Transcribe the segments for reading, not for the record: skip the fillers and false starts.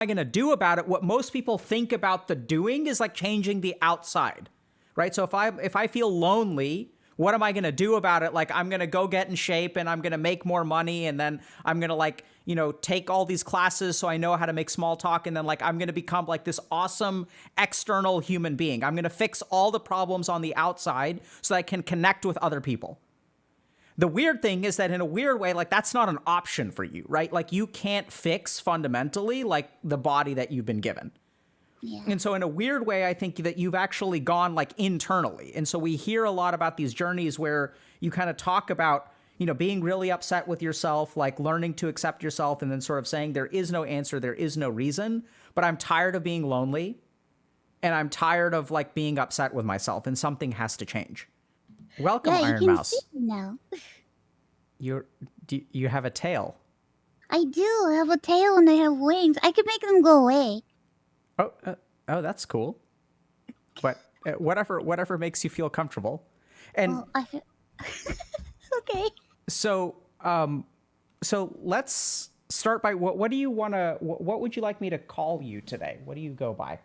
I going to do about it? What most people think about the doing is like changing the outside, right? So if I feel lonely, what am I going to do about it? Like, I'm going to go get in shape and I'm going to make more money. And then I'm going to like, you know, take all these classes so I know how to make small talk. And then like, I'm going to become like this awesome external human being. I'm going to fix all the problems on the outside so that I can connect with other people. The weird thing is that in a weird way, like that's not an option for you, right? Like you can't fix fundamentally like the body that you've been given. Yeah. And so in a weird way, I think that you've actually gone like internally. And so we hear a lot about these journeys where you kind of talk about, you know, being really upset with yourself, like learning to accept yourself and then sort of saying there is no answer, there is no reason, but I'm tired of being lonely and I'm tired of like being upset with myself and something has to change. Welcome, Yeah, you can see Ironmouse. me now. You have a tail. I do. I have a tail and I have wings. I could make them go away. Oh, that's cool. But whatever makes you feel comfortable. And Well, I feel... Okay. so let's start by what do you want to what would you like me to call you today? What do you go by?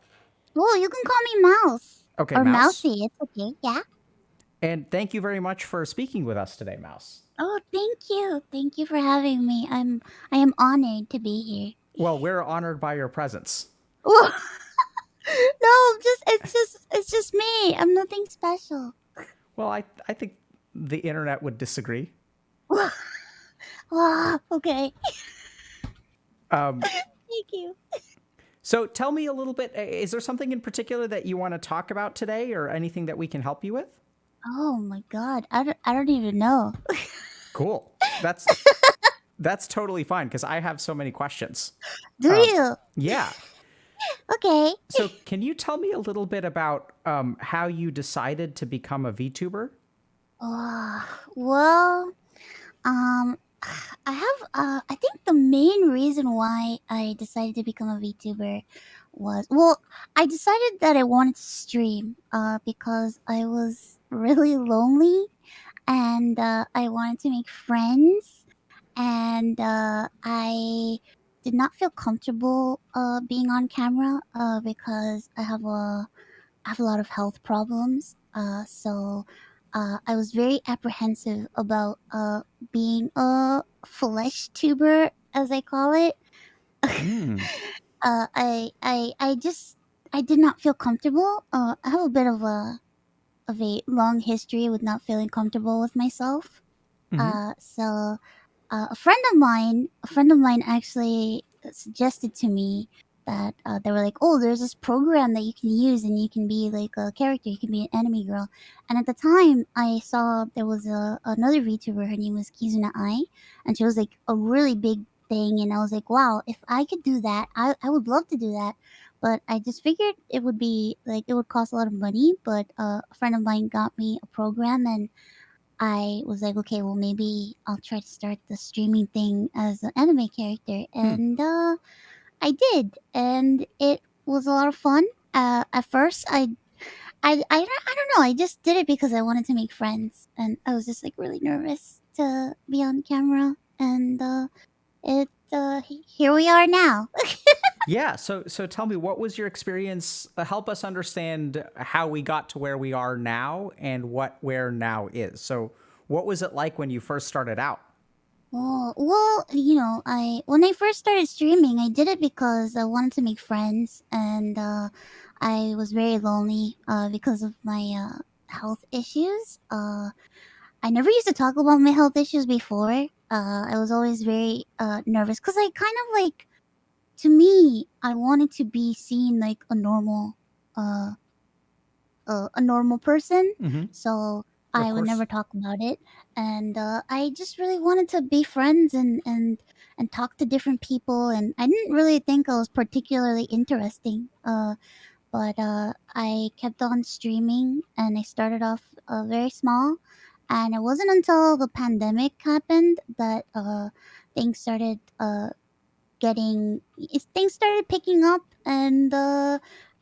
Well, you can call me Mouse. Okay, Or Mouse. Mousy. It's okay. Yeah. And thank you very much for speaking with us today, Mouse. Oh, thank you. Thank you for having me. I am honored to be here. Well, we're honored by your presence. No, it's just me. I'm nothing special. Well, I think the internet would disagree. Okay. Thank you. So tell me a little bit, is there something in particular that you want to talk about today or anything that we can help you with? Oh my god. I don't even know. Cool. That's totally fine because I have so many questions. Do you? Yeah. Okay. So can you tell me a little bit about how you decided to become a VTuber? Well, I have I think the main reason why I decided to become a VTuber was, well, I decided that I wanted to stream because I was really lonely and I wanted to make friends and I did not feel comfortable being on camera because I have a lot of health problems. I was very apprehensive about being a flesh tuber, as I call it. I did not feel comfortable. I have a bit of a long history with not feeling comfortable with myself. So a friend of mine actually suggested to me that they were like, "Oh, there's this program that you can use, and you can be like a character. You can be an enemy girl." And at the time, I saw there was another VTuber. Her name was Kizuna Ai, and she was like a really big thing. And I was like, "Wow, if I could do that, I would love to do that." But I just figured it would be like it would cost a lot of money. But a friend of mine got me a program, and I was like, okay, well, maybe I'll try to start the streaming thing as an anime character. And I did. And it was a lot of fun. At first, I don't know. I just did it because I wanted to make friends. And I was just like really nervous to be on camera. And here we are now. Yeah. So tell me, what was your experience? Help us understand how we got to where we are now and what where now is. So what was it like when you first started out? Well, you know, I when I first started streaming, I did it because I wanted to make friends, and I was very lonely because of my health issues. I never used to talk about my health issues before. I was always very nervous because I kind of like, to me, I wanted to be seen like uh, a normal person. So Of I would course. never talk about it, and I just really wanted to be friends and talk to different people. And I didn't really think I was particularly interesting. But I kept on streaming, and I started off very small. And it wasn't until the pandemic happened that things started things started picking up, and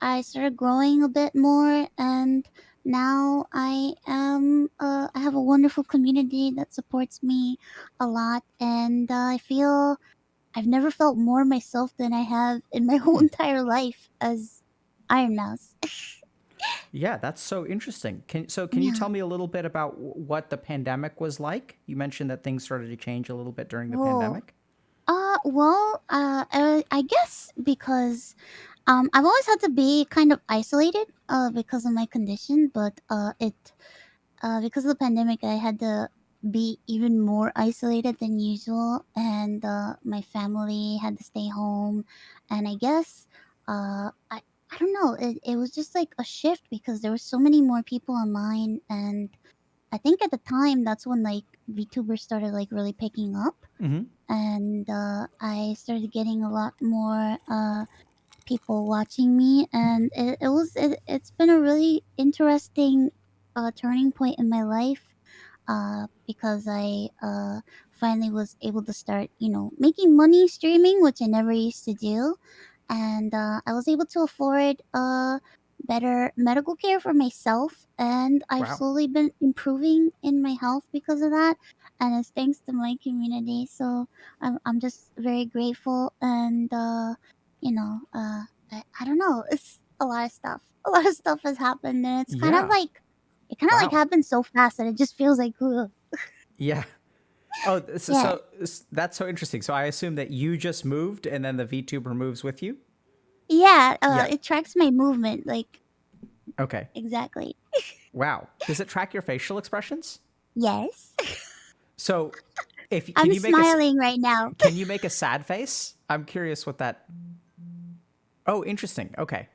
I started growing a bit more. And now I have a wonderful community that supports me a lot, and I feel I've never felt more myself than I have in my whole entire life as Ironmouse. Yeah, that's so interesting. Can you Yeah. tell me a little bit about what the pandemic was like? You mentioned that things started to change a little bit during the Whoa. pandemic. I guess because I've always had to be kind of isolated because of my condition, but because of the pandemic, I had to be even more isolated than usual, and my family had to stay home. And I guess I don't know. It was just like a shift because there were so many more people online, and I think at the time that's when like VTubers started like really picking up, Mm-hmm. and I started getting a lot more people watching me, and it's been a really interesting turning point in my life because I finally was able to start, making money streaming, which I never used to do. And I was able to afford better medical care for myself. And I've Wow. slowly been improving in my health because of that. And it's thanks to my community. So I'm just very grateful. And, I don't know. It's a lot of stuff. A lot of stuff has happened. And Yeah. it kind of like Wow. happened so fast that it just feels like, ugh. Yeah. Oh, Yeah, that's so interesting. So I assume that you just moved, and then the VTuber moves with you. yeah. Yeah. It tracks my movement, like Okay. exactly. Wow. Does it track your facial expressions? Yes, So, if I'm smiling right now. can you make a sad face? I'm curious what that. Oh, interesting. Okay.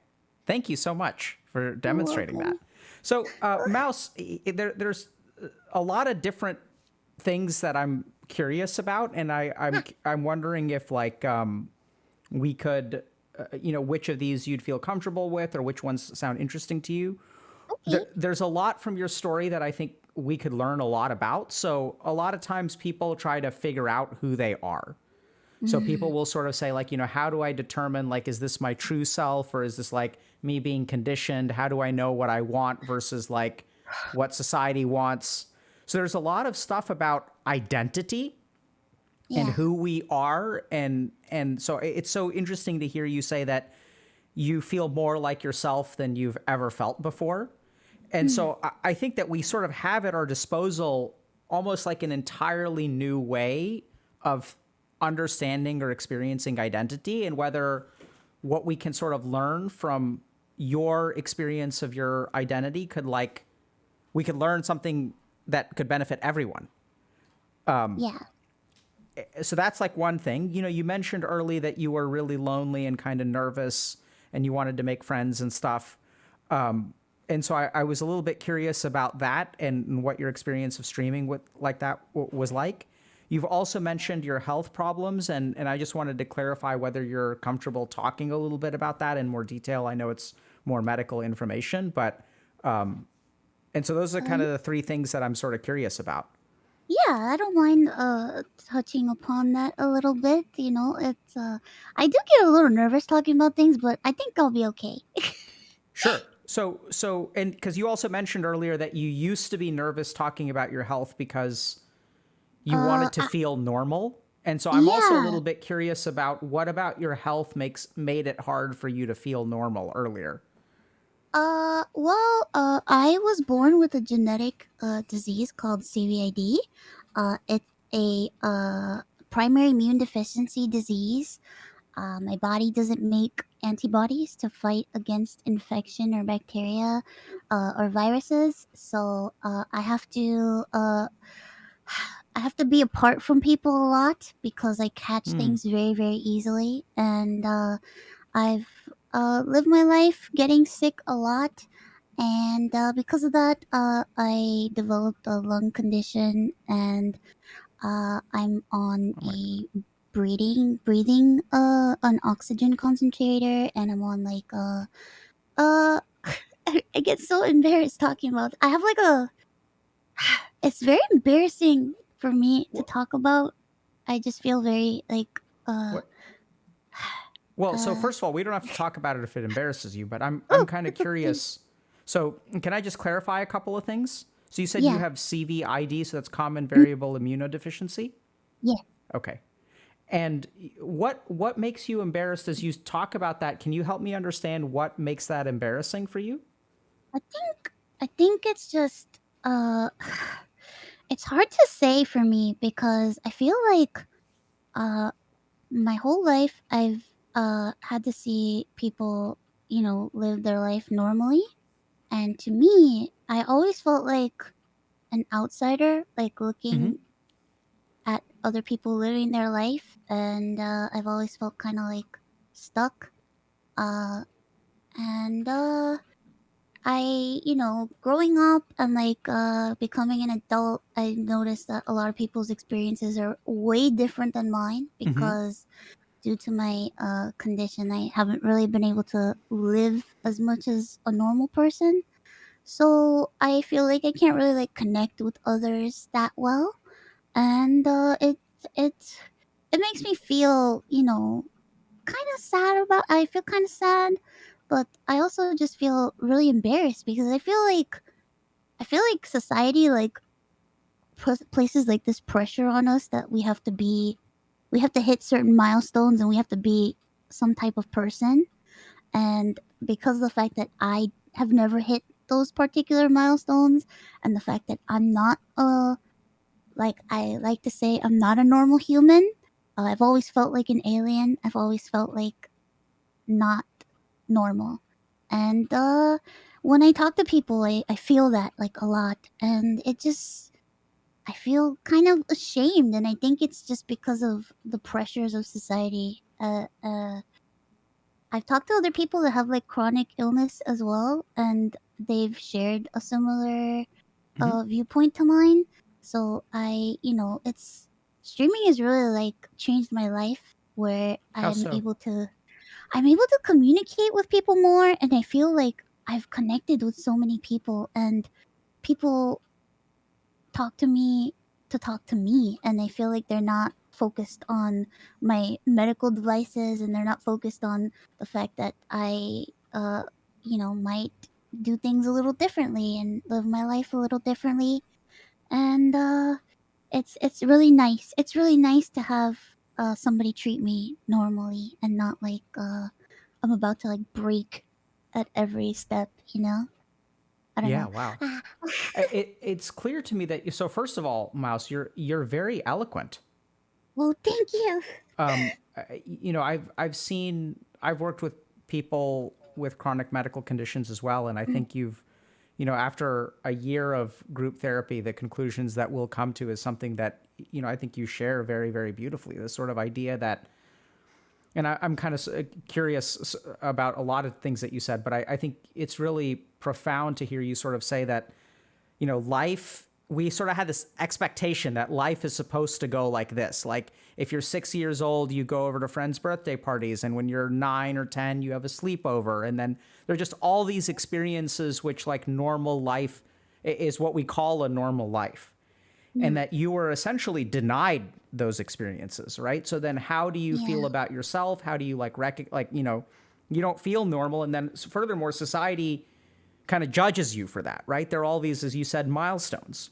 Thank you so much for You're demonstrating that. welcome. So, Mouse, there's a lot of different things that I'm curious about, and I'm wondering if like we could, which of these you'd feel comfortable with, or which ones sound interesting to you. Okay. There's a lot from your story that I think we could learn a lot about. So a lot of times people try to figure out who they are. So Mm, people will sort of say like, how do I determine like, is this my true self, or is this like me being conditioned? How do I know what I want versus like what society wants? So there's a lot of stuff about identity and yeah. who we are, and so it's so interesting to hear you say that you feel more like yourself than you've ever felt before. And Mm, so I think that we sort of have at our disposal almost like an entirely new way of understanding or experiencing identity, and whether what we can sort of learn from your experience of your identity could like we could learn something that could benefit everyone. yeah. So that's like one thing. You mentioned early that you were really lonely and kind of nervous and you wanted to make friends and stuff. And so I was a little bit curious about that and what your experience of streaming with like that was like. You've also mentioned your health problems, and I just wanted to clarify whether you're comfortable talking a little bit about that in more detail. I know it's more medical information, but and so those are kind Um, of the three things that I'm sort of curious about. yeah, I don't mind touching upon that a little bit. It's I do get a little nervous talking about things, but I think I'll be okay. Sure. And because you also mentioned earlier that you used to be nervous talking about your health because you wanted to I, feel normal. And so I'm also a yeah. little bit curious about what about your health made it hard for you to feel normal earlier. I was born with a genetic disease called CVID. It's a primary immune deficiency disease. My body doesn't make antibodies to fight against infection or bacteria or viruses, so I have to be apart from people a lot because I catch Hmm. things very, very easily, and I've lived my life getting sick a lot, and because of that, I developed a lung condition, and I'm on Oh my God. a breathing, an oxygen concentrator, and I'm on like uh, I get so embarrassed talking about. I have like a. It's very embarrassing for me to What? talk about. I just feel very like uh What? Well, so uh. first of all, we don't have to talk about it if it embarrasses you, but I'm Oh, kind of it's okay. curious. So, can I just clarify a couple of things? So you said you Yeah, have CVID, so that's common variable immunodeficiency. yeah. Okay. And what makes you embarrassed as you talk about that? Can you help me understand what makes that embarrassing for you? I think it's just it's hard to say for me because I feel like uh my whole life I've had to see people, live their life normally. And to me, I always felt like an outsider, like Hmm. looking at other people living their life, and I've always felt kind of like stuck. Uh, and growing up and like becoming an adult, I noticed that a lot of people's experiences are way different than mine Hmm. because due to my condition, I haven't really been able to live as much as a normal person. So I feel like I can't really like connect with others that well, and it it makes me feel, kind of sad about. I feel kind of sad, but I also just feel really embarrassed because I feel like society like places like this pressure on us that we have to hit certain milestones and we have to be some type of person. And because of the fact that I have never hit those particular milestones, and the fact that I'm not like I like to say I'm not a normal human. I've always felt like an alien. I've always felt like not normal. And when I talk to people, I feel that like a lot. And I feel kind of ashamed. And I think it's just because of the pressures of society. I've talked to other people that have like chronic illness as well, and they've shared a similar Hmm. viewpoint to mine. So it's streaming has really like changed my life where How so? I'm able to communicate with people more, and I feel like I've connected with so many people, and people talk to me to talk to me, and I feel like they're not focused on my medical devices, and they're not focused on the fact that I uh might do things a little differently and live my life a little differently. And it's really nice. It's really nice to have somebody treat me normally and not like I'm about to like break at every step, I don't Yeah, know. wow. It's clear to me that so first of all, Mouse, you're very eloquent. Well, thank you. I've worked with people with chronic medical conditions as well, and I think after a year of group therapy, the conclusions that we'll come to is something that I think you share very, very beautifully. This sort of idea that, and I'm kind of curious about a lot of things that you said, but I think it's really profound to hear you sort of say that life, we sort of had this expectation that life is supposed to go like this. Like if you're 6 years old, you go over to friends' birthday parties. And when you're 9 or 10, you have a sleepover. And then there are just all these experiences, which like normal life is what we call a normal life. And Mm, that you were essentially denied those experiences, right? So then how do you yeah, feel about yourself? How do you you don't feel normal. And then furthermore, society kind of judges you for that, right? There are all these, as you said, milestones.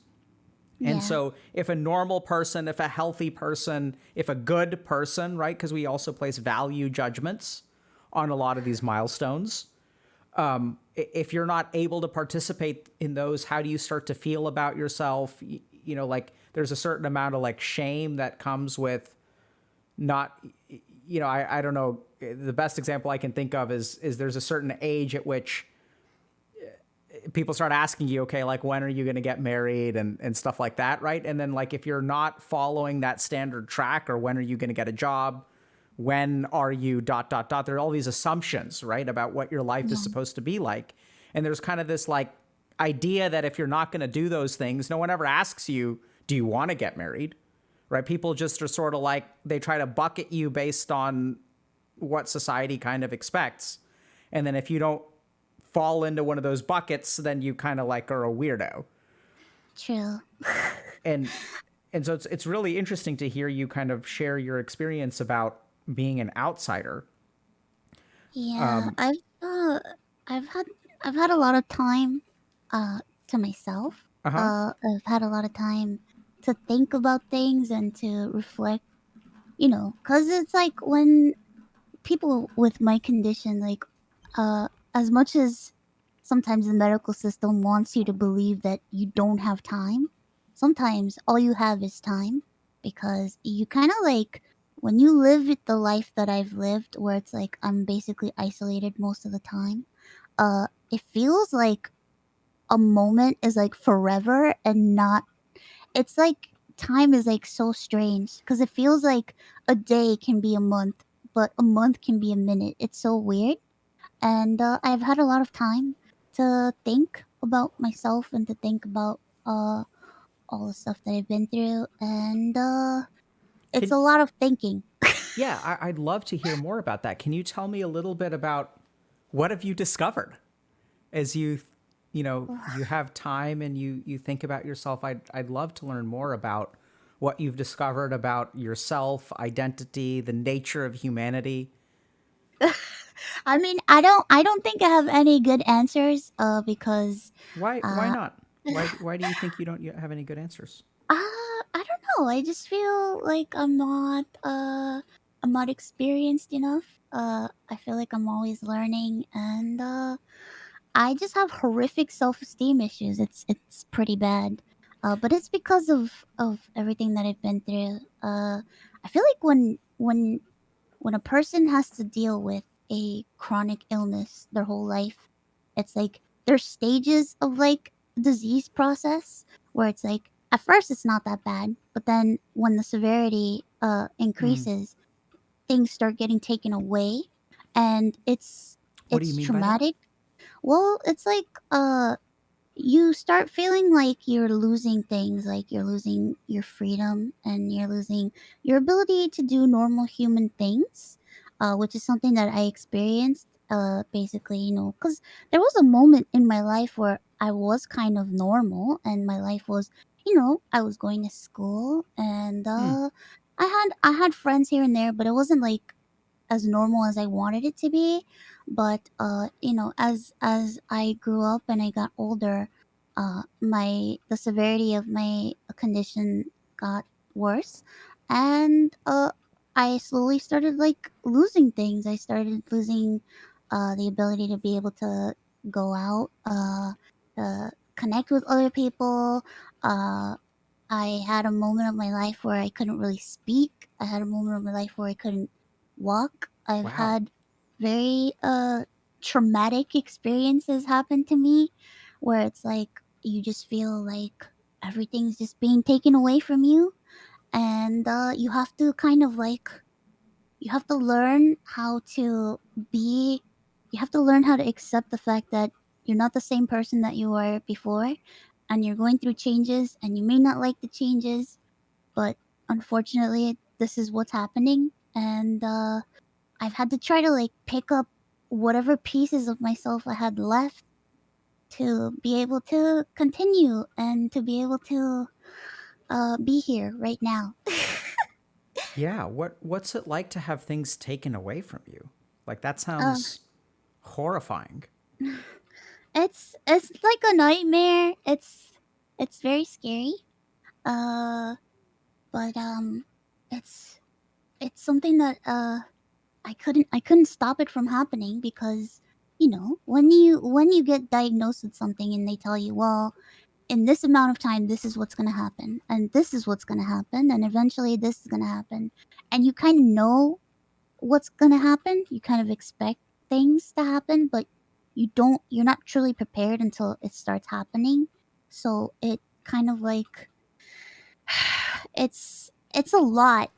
And yeah, so if a normal person, if a healthy person, if a good person, right? Because we also place value judgments on a lot of these milestones. If you're not able to participate in those, how do you start to feel about yourself? Like there's a certain amount of like shame that comes with not, I don't know. The best example I can think of is there's a certain age at which people start asking you, okay, like when are you going to get married and stuff like that, right? And then like if you're not following that standard track, or when are you going to get a job, when are you dot dot dot, there are all these assumptions, right, about what your life is yeah, supposed to be like. And there's kind of this like idea that if you're not going to do those things, no one ever asks you, do you want to get married, right? People just are sort of like, they try to bucket you based on what society kind of expects. And then if you don't fall into one of those buckets, then you kind of like are a weirdo. true. And so it's really interesting to hear you kind of share your experience about being an outsider. Yeah, I've had I've had a lot of time to myself. Uh-huh. I've had a lot of time to think about things and to reflect Because it's like when people with my condition, like, as much as sometimes the medical system wants you to believe that you don't have time, sometimes all you have is time, because you kind of like, when you live the life that I've lived, where it's like I'm basically isolated most of the time, it feels like a moment is like forever and not, it's like time is like so strange because it feels like a day can be a month, but a month can be a minute. It's so weird. And I've had a lot of time to think about myself and to think about all the stuff that I've been through. And it's Can a lot of thinking. Yeah, I'd love to hear more about that. Can you tell me a little bit about what have you discovered as you have time and you think about yourself? I'd love to learn more about what you've discovered about yourself, identity, the nature of humanity. I mean, I don't think I have any good answers because Why uh not? Why do you think you don't have any good answers? I don't know. I just feel like I'm not experienced enough. I feel like I'm always learning, and I just have horrific self-esteem issues. It's pretty bad. But it's because of everything that I've been through. I feel like when a person has to deal with a chronic illness their whole life, it's like there's stages of like disease process where it's like at first it's not that bad, but then when the severity Mm. increases, things start getting taken away, and What do you it's mean by that? traumatic. Well, it's like you start feeling like you're losing things, like you're losing your freedom and you're losing your ability to do normal human things, which is something that I experienced. Basically, because there was a moment in my life where I was kind of normal and my life was, I was going to school and Hmm. I had friends here and there, but it wasn't like as normal as I wanted it to be. But as I grew up and I got older, my the severity of my condition got worse, and I slowly started like losing things. I started losing the ability to be able to go out, connect with other people. Uh, I had a moment of my life where I couldn't really speak. I had a moment of my life where I couldn't walk. I've Wow. had very traumatic experiences happen to me where it's like you just feel like everything's just being taken away from you, and you have to kind of like, you have to learn how to be, you have to learn how to accept the fact that you're not the same person that you were before, and you're going through changes and you may not like the changes, but unfortunately this is what's happening. And I've had to try to like pick up whatever pieces of myself I had left to be able to continue and to be able to be here right now. Yeah. What's it like to have things taken away from you? Like that uh, sounds horrifying. it's like a nightmare. It's very scary. Uh, but it's it's something that I couldn't stop it from happening because when you get diagnosed with something and they tell you, well, in this amount of time this is what's going to happen and this is what's going to happen and eventually this is going to happen, and you kind of know what's going to happen, you kind of expect things to happen, but you're not truly prepared until it starts happening. So it kind of like it's a lot.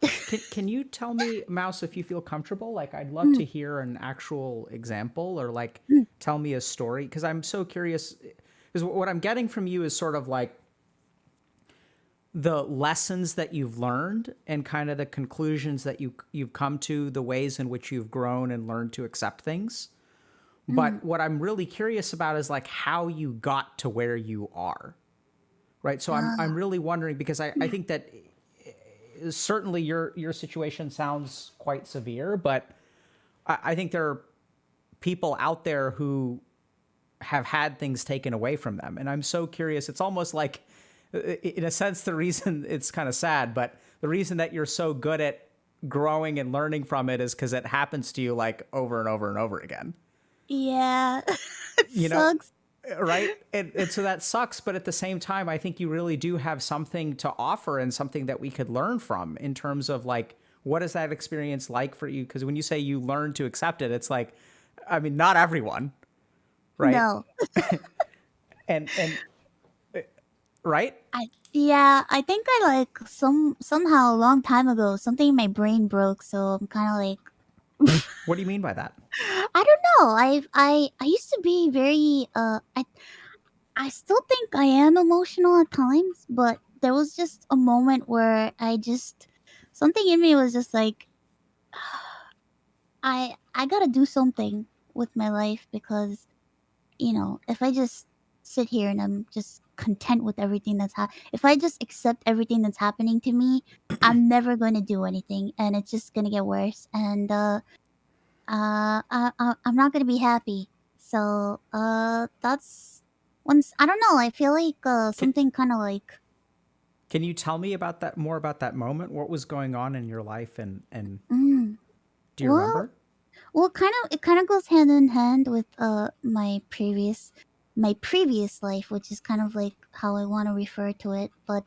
Can you tell me, Mouse, if you feel comfortable? Like, I'd love Mm, to hear an actual example or like mm, tell me a story because I'm so curious. Because what I'm getting from you is sort of like the lessons that you've learned and kind of the conclusions that you've come to, the ways in which you've grown and learned to accept things. mm. But what I'm really curious about is like how you got to where you are, right? So I'm uh, really wondering because I think that certainly your situation sounds quite severe, but I think there are people out there who have had things taken away from them. And I'm so curious. It's almost like, in a sense, the reason it's kind of sad, but the reason that you're so good at growing and learning from it is because it happens to you like over and over and over again. Yeah. It You know, sucks. right? And so that sucks, but at the same time, I think you really do have something to offer and something that we could learn from in terms of like, what is that experience like for you? Because when you say you learn to accept it, it's like, I mean, not everyone, right? No. And right? Yeah, I think I like somehow a long time ago something in my brain broke, so I'm kind of like What do you mean by that? I don't know. I used to be very I still think I am emotional at times, but there was just a moment where I just something in me was just like I got to do something with my life because if I just sit here and I'm just content with everything if I just accept everything that's happening to me, I'm never going to do anything and it's just going to get worse and I'm not going to be happy. So, that's once I don't know, I feel like Can, something kind of like can you tell me about that more about that moment? What was going on in your life and mm, do you well, remember? kind of it kind of goes hand in hand with my previous life, which is kind of like how I want to refer to it. But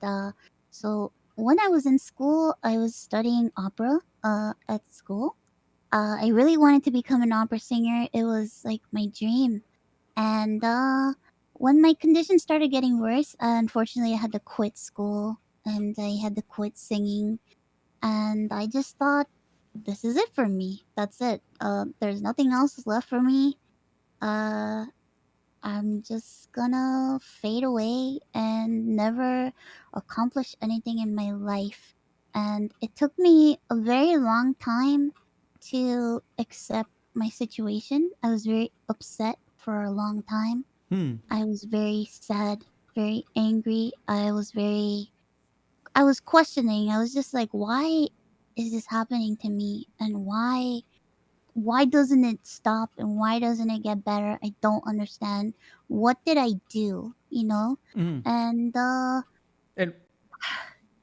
so when I was in school, I was studying opera at school. I really wanted to become an opera singer. It was like my dream. And when my condition started getting worse, unfortunately, I had to quit school and I had to quit singing. And I just thought, this is it for me. That's it. There's nothing else left for me. Uh, I'm just gonna fade away and never accomplish anything in my life. And it took me a very long time to accept my situation. I was very upset for a long time. Hmm. I was very sad, very angry. I was questioning. I was just like, why is this happening to me? And why doesn't it stop and why doesn't it get better? I don't understand. What did I do? Mm. And And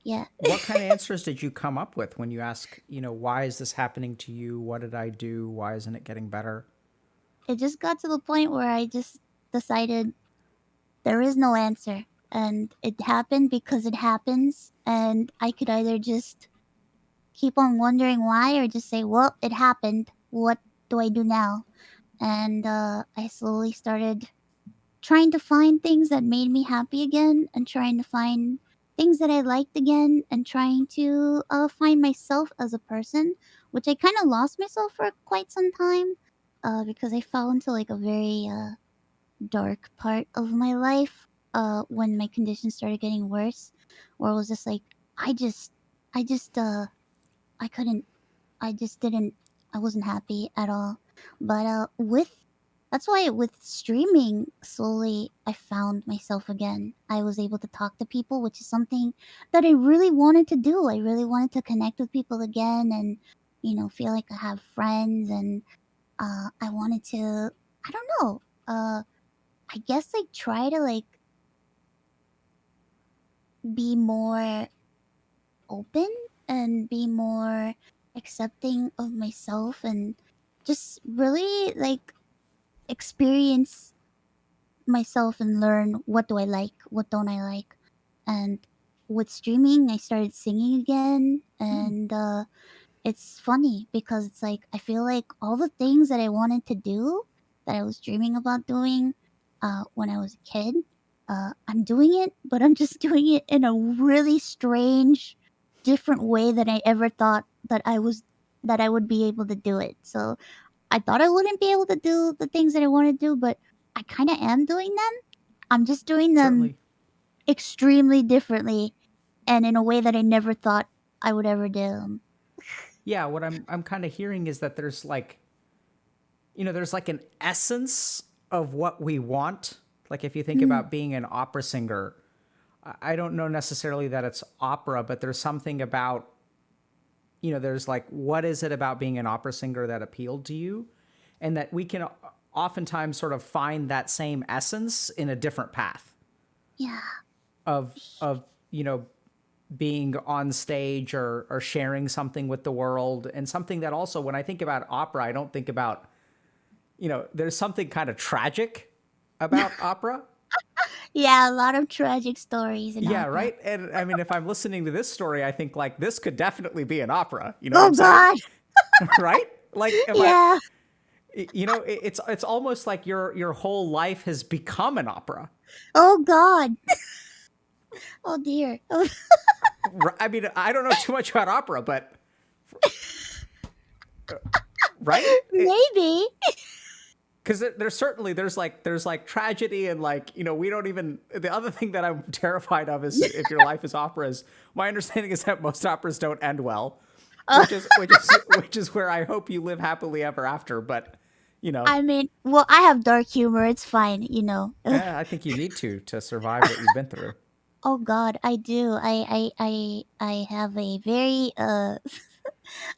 yeah, what kind of answers did you come up with when you ask, why is this happening to you? What did I do? Why isn't it getting better? it just got to the point where I just decided there is no answer. And it happened because it happens. And I could either just keep on wondering why or just say, well, it happened. What do I do now? And I slowly started trying to find things that made me happy again and trying to find things that I liked again and trying to find myself as a person, which I kind of lost myself for quite some time because I fell into like a very dark part of my life when my condition started getting worse, where it was just like, I just, I just, I couldn't I just didn't I wasn't happy at all. But with that's why with streaming slowly I found myself again. I was able to talk to people, which is something that I really wanted to do. I really wanted to connect with people again and feel like I have friends and I wanted to I don't know. I guess like try to like be more open and be more accepting of myself and just really like experience myself and learn what do I like, what don't I like. And with streaming, I started singing again Hmm. and it's funny because it's like I feel like all the things that I wanted to do that I was dreaming about doing when I was a kid, I'm doing it, but I'm just doing it in a really strange, different way than I ever thought that I would be able to do it. So I thought I wouldn't be able to do the things that I want to do, but I kind of am doing them. I'm just doing them Certainly. extremely differently and in a way that I never thought I would ever do 'em. Yeah, what I'm kind of hearing is that there's like an essence of what we want. Like if you think Mm, about being an opera singer, I don't know necessarily that it's opera, but there's something about, there's like, what is it about being an opera singer that appealed to you? And that we can oftentimes sort of find that same essence in a different path yeah. of, being on stage or sharing something with the world, and something that also, when I think about opera, I don't think about, there's something kind of tragic about opera. Yeah, a lot of tragic stories in Yeah, opera. right. And I mean, if I'm listening to this story, I think like this could definitely be an opera. You know what Oh I'm saying? God. Right? Like if I, Yeah. it's almost like your whole life has become an opera. Oh God. Oh dear. Oh, I mean, I don't know too much about opera, but right? maybe. Because there's like tragedy, and like, we don't even, the other thing that I'm terrified of is if your life is opera, is my understanding is that most operas don't end well, Uh, which is where I hope you live happily ever after. But you know I mean, well, I have dark humor. It's fine. I think you need to survive what you've been through. Oh God, I do. I have a very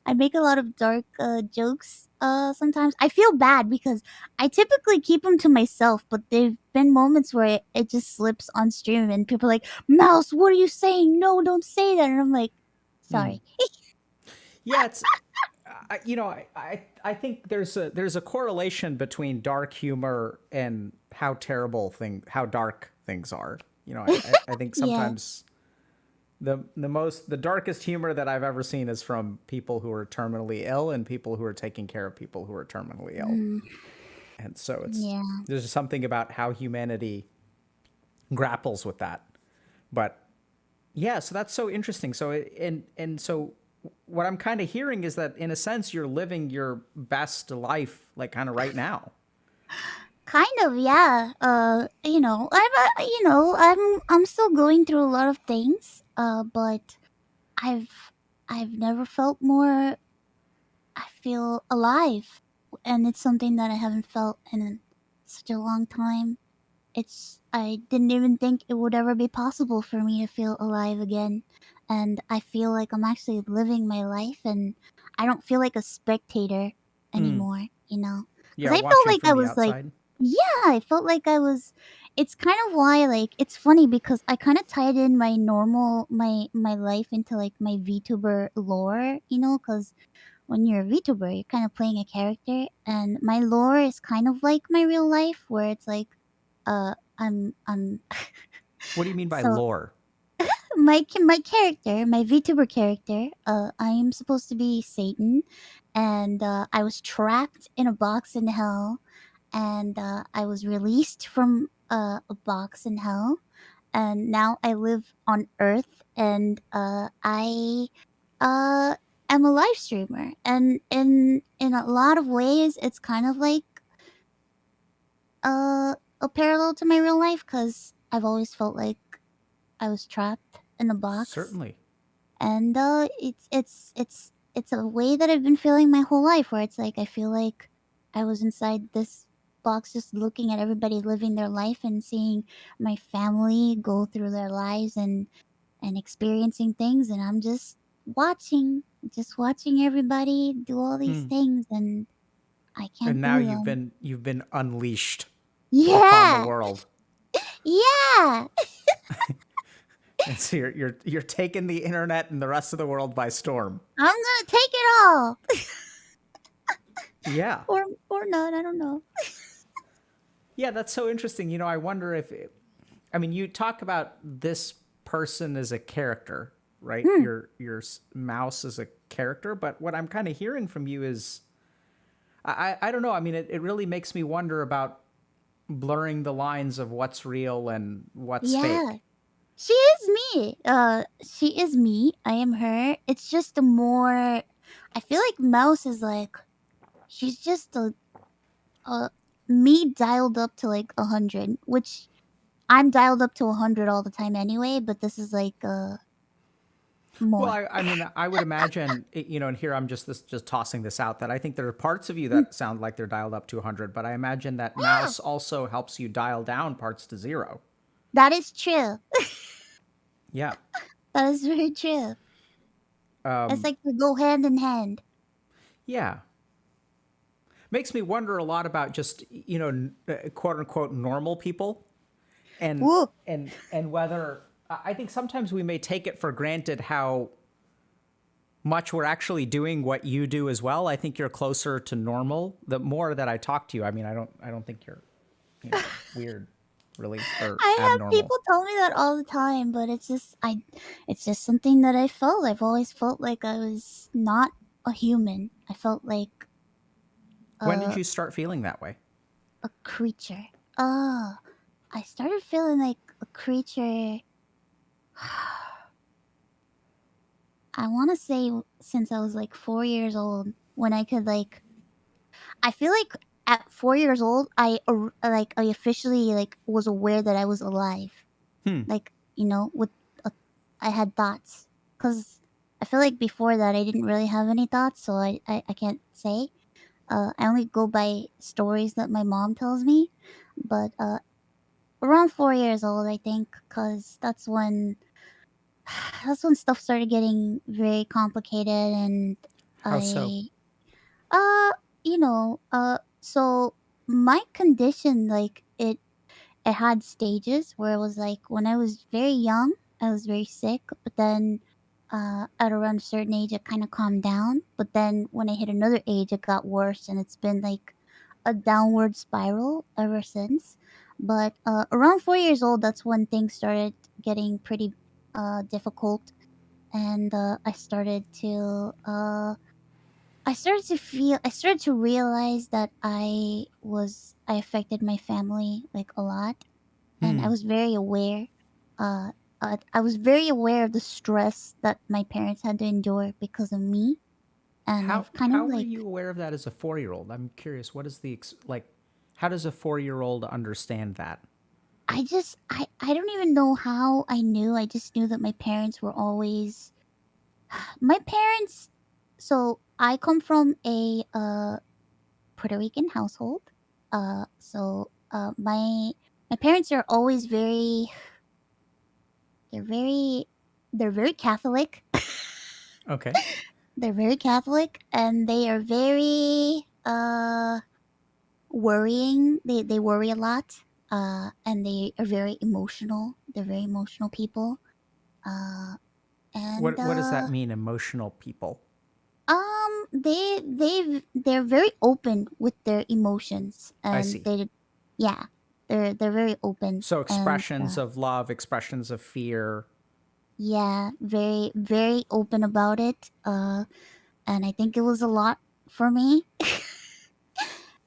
I make a lot of dark jokes sometimes. I feel bad because I typically keep them to myself, but there've been moments where it just slips on stream and people are like, "Mouse, what are you saying? No, don't say that." And I'm like, Hmm. "Sorry." Yeah, it's I think there's a correlation between dark humor and how dark things are. I think Yeah. sometimes the darkest humor that I've ever seen is from people who are terminally ill and people who are taking care of people who are terminally ill. Mm, And so yeah. there's just something about how humanity grapples with that. But yeah, so that's so interesting. So what I'm kind of hearing is that in a sense you're living your best life like kind of right now. Kind of, yeah. I'm still going through a lot of things. But I've I've never felt more. I feel alive, and it's something that I haven't felt in such a long time. I didn't even think it would ever be possible for me to feel alive again, and I feel like I'm actually living my life, and I don't feel like a spectator Mm. anymore. Yeah, Because I felt watching like from I the was like, outside. yeah, I felt like I was. It's kind of why, like, it's funny because I kind of tied in my life into like my VTuber lore, because when you're a VTuber, you're kind of playing a character, and my lore is kind of like my real life, where it's like, I'm What do you mean by so lore? my character, my VTuber character, I am supposed to be Satan, and I was trapped in a box in hell, and I was released from a box in hell, and now I live on Earth, and I uh am a live streamer, and in a lot of ways, it's kind of like a parallel to my real life because I've always felt like I was trapped in a box, Certainly. and it's a way that I've been feeling my whole life, where it's like I feel like I was inside this box just looking at everybody living their life and seeing my family go through their lives and experiencing things, and I'm just watching everybody do all these Hmm. things, and I And can't now do you've them. been you've been unleashed upon the Yeah. world. Yeah. And so you're taking the internet and the rest of the world by storm. I'm gonna take it all. Yeah. Or not, I don't know. Yeah, that's so interesting. I wonder I mean, you talk about this person as a character, right? Hmm. Your mouse as a character, but what I'm kind of hearing from you is I don't know. I mean, it really makes me wonder about blurring the lines of what's real and what's Yeah. fake. She is me. She is me. I am her. It's just a more I feel like Mouse is like she's just a me dialed up to like 100, which I'm dialed up to 100 all the time anyway, but this is like Well, more. I mean, I would imagine, and here I'm just tossing this out, that I think there are parts of you Mm. that sound like they're dialed up to 100, but I imagine that mouse also helps you dial down parts to 0. That is true. Yeah. That is very true. It's Um, like they go hand in hand. yeah. Makes me wonder a lot about just, quote unquote normal people, and Woo. and whether I think sometimes we may take it for granted how much we're actually doing what you do as well. I think you're closer to normal. The more that I talk to you, I mean, I don't think you're, weird, really, or I have abnormal. people tell me that all the time, but it's just something that I felt. I've always felt like I was not a human. I felt like When did a you start feeling that way? a creature. Oh, I started feeling like a creature. I want to say since I was like 4 years old, when I could like. I feel like at 4 years old, I officially like was aware that I was alive. Hmm. Like with a, I had thoughts, because I feel like before that I didn't really have any thoughts, so I can't say. I only go by stories that my mom tells me, but around 4 years old, I think, because that's when stuff started getting very complicated, and How so? I uh so my condition, like it had stages where it was like when I was very young, I was very sick, but then at around a certain age, it kind of calmed down. But then when I hit another age, it got worse, and it's been like a downward spiral ever since. But around 4 years old, that's when things started getting pretty difficult, and I started to realize that I affected my family like a lot, and I Hmm. was very aware. Uh, I was very aware of the stress that my parents had to endure because of me, and I've kind of How were like you aware of that as a 4-year-old? I'm curious. What is the like? How does a 4-year-old understand that? I don't even know how I knew. I just knew that my parents were always my parents. So I come from a Puerto Rican household. My parents are always they're very they're very Catholic. Okay. They're very Catholic, and they are very worrying. They worry a lot. And they are very emotional. They're very emotional people. Uh and What does that mean? Emotional people. they're very open with their emotions, I and see. yeah, they're very open, So and expressions of love, expressions of fear. yeah, very very open about it. And I think it was a lot for me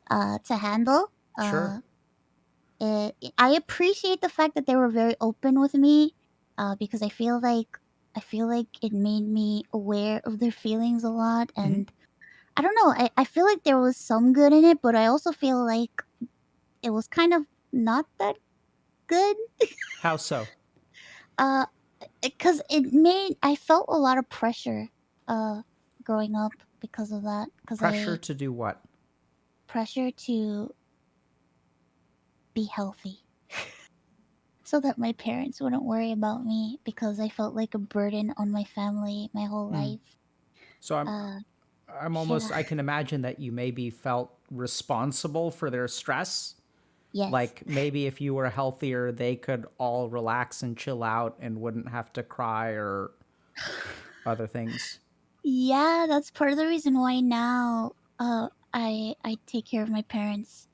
to handle. Sure. I appreciate the fact that they were very open with me, because I feel like it made me aware of their feelings a lot, Hmm. and I don't know. I feel like there was some good in it, but I also feel like it was kind of not that good. How so? Uh, because I felt a lot of pressure, uh, growing up because of that. Because Pressure I to do what? pressure to be healthy, so that my parents wouldn't worry about me, because I felt like a burden on my family my whole Hmm. life. So Uh, I'm yeah, almost, I can imagine that you maybe felt responsible for their stress. yes, Like maybe if you were healthier, they could all relax and chill out and wouldn't have to cry or other things. yeah. That's part of the reason why now, I take care of my parents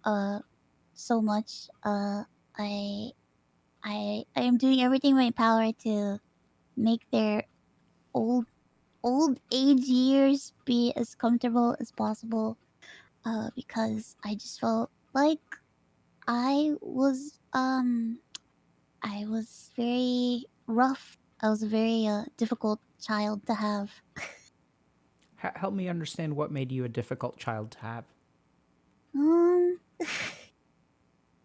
so much. I I am doing everything in my power to make their old old age years be as comfortable as possible. Because I just felt like I was um I was very rough. I was a very difficult child to have. Help me understand what made you a difficult child to have. Um,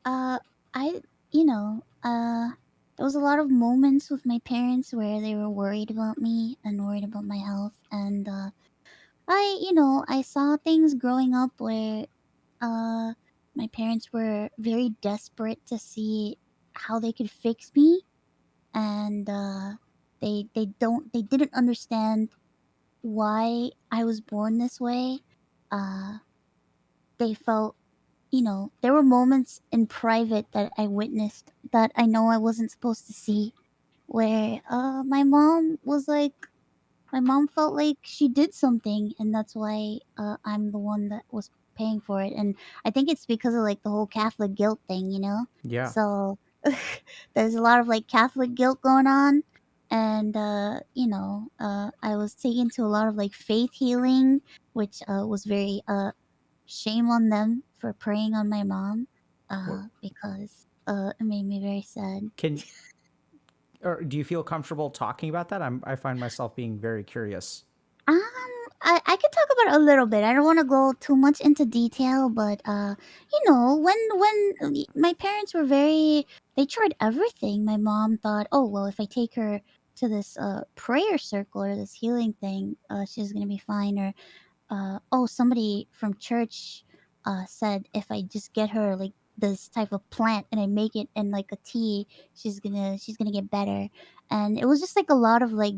uh, I there was a lot of moments with my parents where they were worried about me and worried about my health, and I saw things growing up where uh my parents were very desperate to see how they could fix me, and they didn't understand why I was born this way. Uh, they felt, there were moments in private that I witnessed that I know I wasn't supposed to see, where my mom felt like she did something, and that's why I'm the one that was paying for it. And I think it's because of like the whole Catholic guilt thing, you know. Yeah. So there's a lot of like Catholic guilt going on, and I was taken to a lot of like faith healing, which was very shame on them for preying on my mom, What because it made me very sad. can or do you feel comfortable talking about that? I find myself being very curious. Um, I can talk about it a little bit. I don't want to go too much into detail, but when my parents were they tried everything. My mom thought, oh well, if I take her to this prayer circle or this healing thing, she's gonna be fine. Or oh, somebody from church said if I just get her like this type of plant and I make it in like a tea, she's gonna get better. And it was just like a lot of like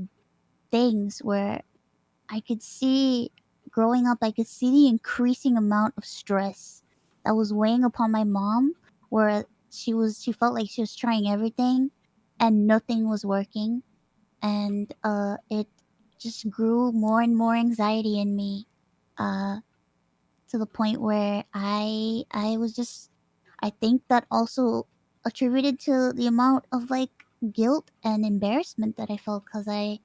things where I could see growing up, I could see the increasing amount of stress that was weighing upon my mom, where she felt like she was trying everything and nothing was working. And it just grew more and more anxiety in me, uh, to the point where I was just I think that also attributed to the amount of like guilt and embarrassment that I felt because I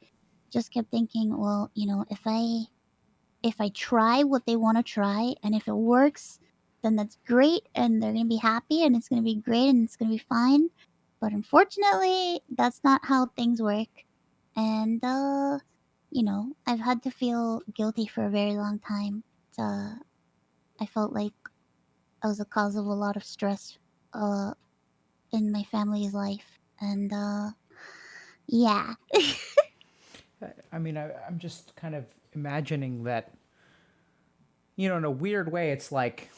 just kept thinking, well, if I try what they want to try and if it works, then that's great and they're going to be happy and it's going to be great and it's going to be fine. But unfortunately, that's not how things work. And, I've had to feel guilty for a very long time. I felt like I was the cause of a lot of stress uh, in my family's life. And, yeah. I mean, I'm just kind of imagining that, in a weird way, it's like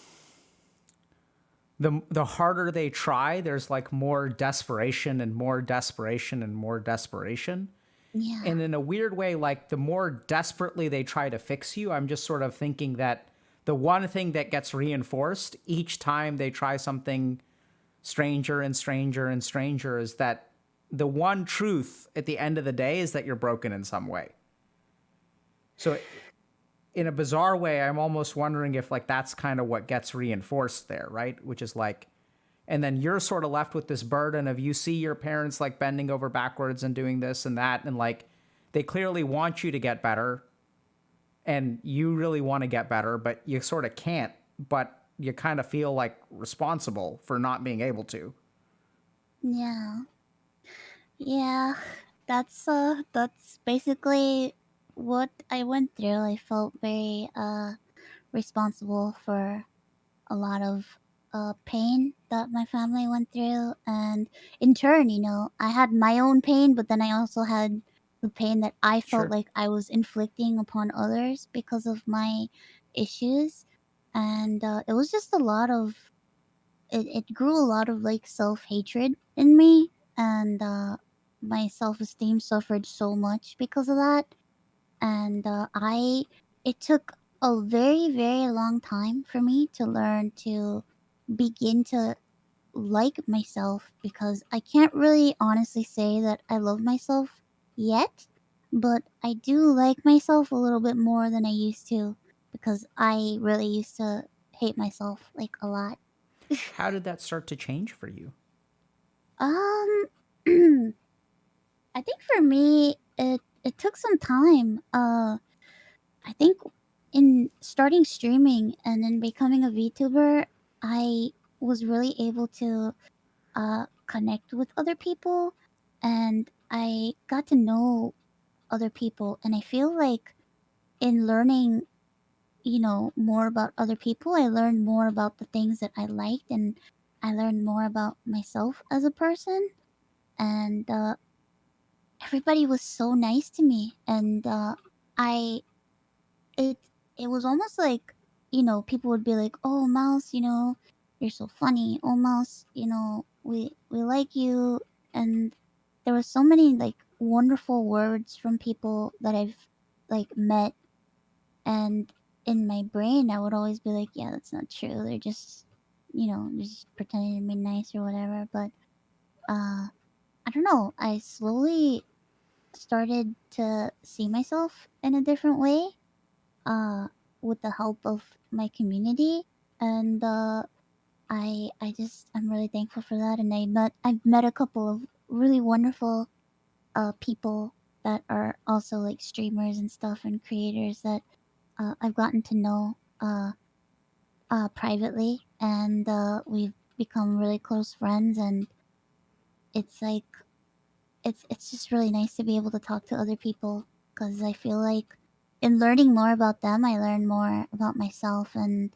the harder they try, there's like more desperation and more desperation and more desperation. Yeah. And in a weird way, like the more desperately they try to fix you, I'm just sort of thinking that the one thing that gets reinforced each time they try something stranger and stranger and stranger is that the one truth at the end of the day is that you're broken in some way. So in a bizarre way, I'm almost wondering if like that's kind of what gets reinforced there, right? Which is like, and then you're sort of left with this burden of you see your parents like bending over backwards and doing this and that, and like they clearly want you to get better, and you really want to get better, but you sort of can't. But you kind of feel like responsible for not being able to. Yeah. Yeah, that's basically what I went through. I felt very responsible for a lot of pain that my family went through, and in turn, I had my own pain, but then I also had the pain that I felt Sure. like I was inflicting upon others because of my issues. And it was just a lot of it grew a lot of like self-hatred in me, and my self-esteem suffered so much because of that. And I it took a very very long time for me to learn to begin to like myself, because I can't really honestly say that I love myself yet, but I do like myself a little bit more than I used to, because I really used to hate myself like a lot. How did that start to change for you? Um, I think for me, it took some time. I think in starting streaming and then becoming a VTuber, I was really able to connect with other people, and I got to know other people. And I feel like in learning, more about other people, I learned more about the things that I liked, and I learned more about myself as a person. And everybody was so nice to me, and I it it was almost like, people would be like, oh Mouse, you're so funny, oh Mouse, we like you. And there were so many like wonderful words from people that I've like met, and in my brain I would always be like, yeah, that's not true, they're just pretending to be nice or whatever. But uh I don't know. I slowly started to see myself in a different way. Uh, with the help of my community, and I'm really thankful for that. And I've met a couple of really wonderful people that are also like streamers and stuff and creators that I've gotten to know privately, and we've become really close friends. And it's like it's just really nice to be able to talk to other people because I feel like in learning more about them, I learn more about myself. And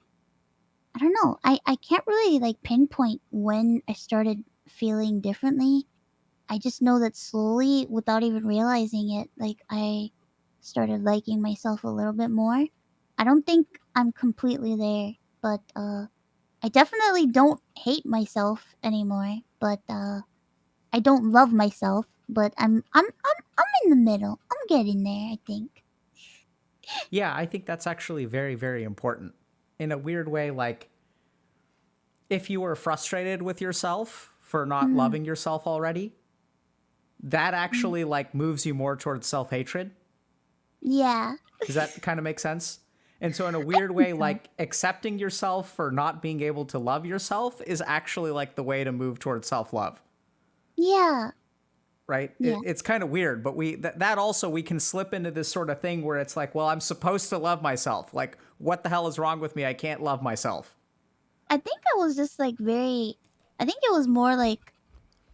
I don't know, I can't really like pinpoint when I started feeling differently. I just know that slowly, without even realizing it, like I started liking myself a little bit more. I don't think I'm completely there, but I definitely don't hate myself anymore. But I don't love myself. But I'm in the middle. I'm getting there, I think. Yeah, I think that's actually very, very important. In a weird way, like if you were frustrated with yourself for not Mm, loving yourself already, that mm. actually like moves you more towards self-hatred. Yeah, Does that kind of make sense? And so in a I weird think way, so. like accepting yourself for not being able to love yourself is actually like the way to move towards self-love, Yeah, right? yeah. It's kind of weird, but that also we can slip into this sort of thing where it's like, well, I'm supposed to love myself. Like, what the hell is wrong with me? I can't love myself. I think I was just like very. I think it was more like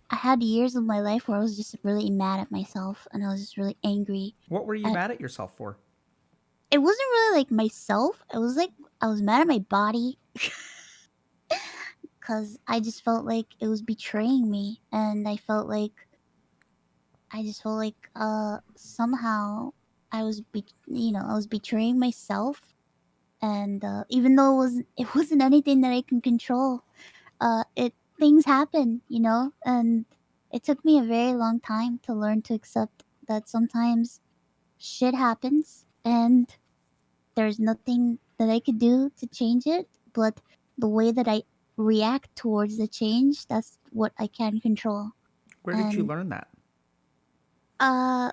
I had years of my life where I was just really mad at myself and I was just really angry What were you at. mad at yourself for? It wasn't really like myself. It was like I was mad at my body because I just felt like it was betraying me, and I just felt like somehow I was betraying myself. And even though it wasn't anything that I can control, it things happen, and it took me a very long time to learn to accept that sometimes shit happens and there's nothing that I could do to change it, but the way that I react towards the change, that's what I can control. Where did you And learn that? uh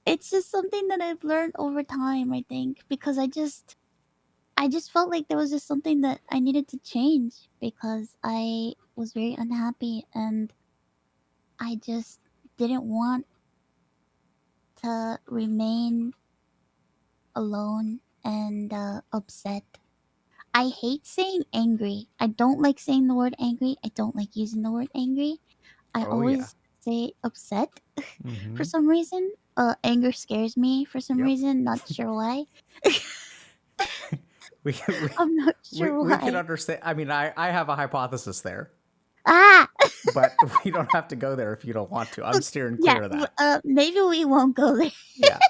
it's just something that I've learned over time, I think, because I just felt like there was just something that I needed to change because I was very unhappy and I just didn't want to remain alone and upset. I hate saying angry. I don't like saying the word angry. I don't like using the word angry. I Oh yeah. always say upset for Mm-hmm. some reason. Anger scares me for some Yep. reason. Not sure why. we, we I'm not sure we can why. understand. I mean, I have a hypothesis there, Ah! but we don't have to go there if you don't want to. I'm steering Yeah, clear of that. maybe we won't go there. Yeah.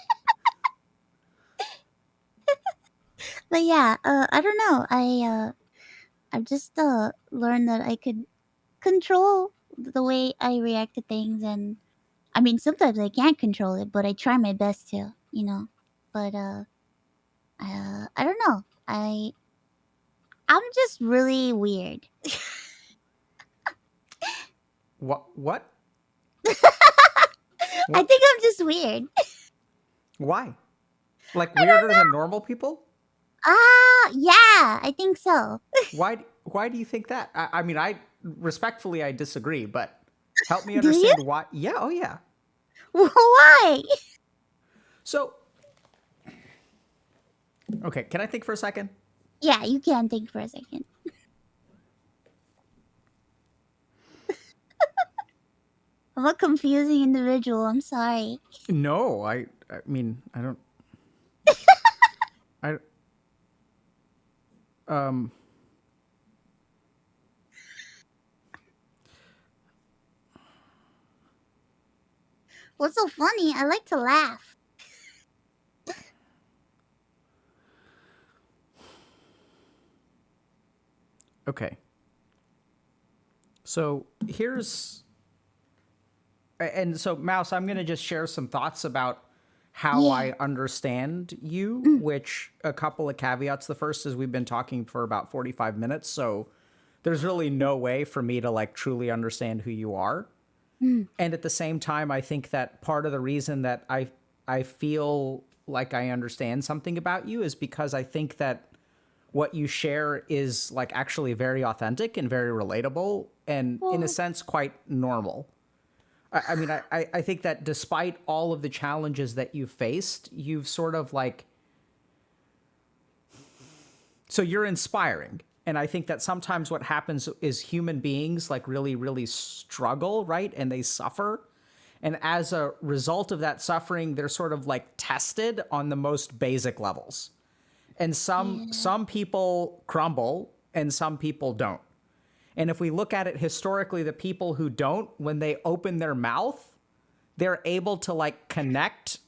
But yeah, I don't know. I've just learned that I could control the way I react to things, and I mean sometimes I can't control it, but I try my best to. But I don't know. I'm just really weird. What? I What? think I'm just weird. Why? Like I don't weirder than know. normal people? Yeah, I think so. Why do you think that? I mean, I respectfully I disagree, but help me Do you? understand why. Yeah, oh yeah. Why? So, okay, can I think for a second? Yeah, you can think for a second. I'm a confusing individual. I'm sorry. No, I mean, I don't I um What's so funny? I like to laugh. okay. So, and so Mouse, I'm going to just share some thoughts about how Yeah. I understand you, Mm, which a couple of caveats. The first is we've been talking for about 45 minutes, so there's really no way for me to like truly understand who you are. And at the same time, I think that part of the reason that I feel like I understand something about you is because I think that what you share is like actually very authentic and very relatable and in a sense quite normal. I mean, I think that despite all of the challenges that you've faced, you've sort of like, so you're inspiring. And I think that sometimes what happens is human beings like really, really struggle, right? And they suffer. And as a result of that suffering, they're sort of like tested on the most basic levels. And some people crumble and some people don't. And if we look at it historically, the people who don't, when they open their mouth, they're able to like connect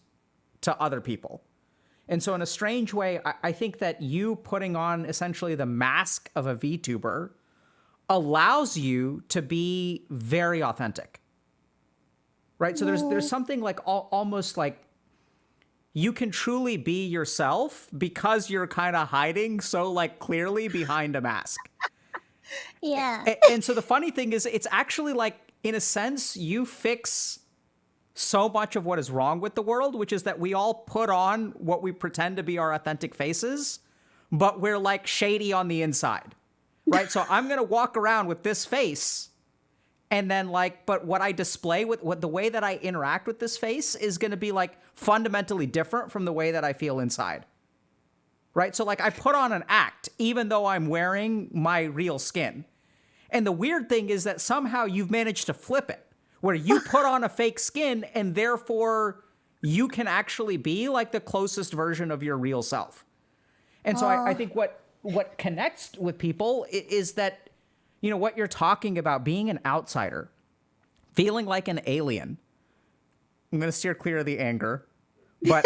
to other people. And so in a strange way, I think that you putting on essentially the mask of a VTuber allows you to be very authentic, right? So there's something like almost like you can truly be yourself because you're kind of hiding so like clearly behind a mask. Yeah. And so the funny thing is, it's actually like, in a sense, you fix so much of what is wrong with the world, which is that we all put on what we pretend to be our authentic faces, but we're like shady on the inside, right? So I'm going to walk around with this face and then like, but what I display with what the way that I interact with this face is going to be like fundamentally different from the way that I feel inside. Right? So like I put on an act, even though I'm wearing my real skin. And the weird thing is that somehow you've managed to flip it, where you put on a fake skin and therefore you can actually be like the closest version of your real self. And so I think what connects with people is that, you know, what you're talking about, being an outsider, feeling like an alien. I'm going to steer clear of the anger, but,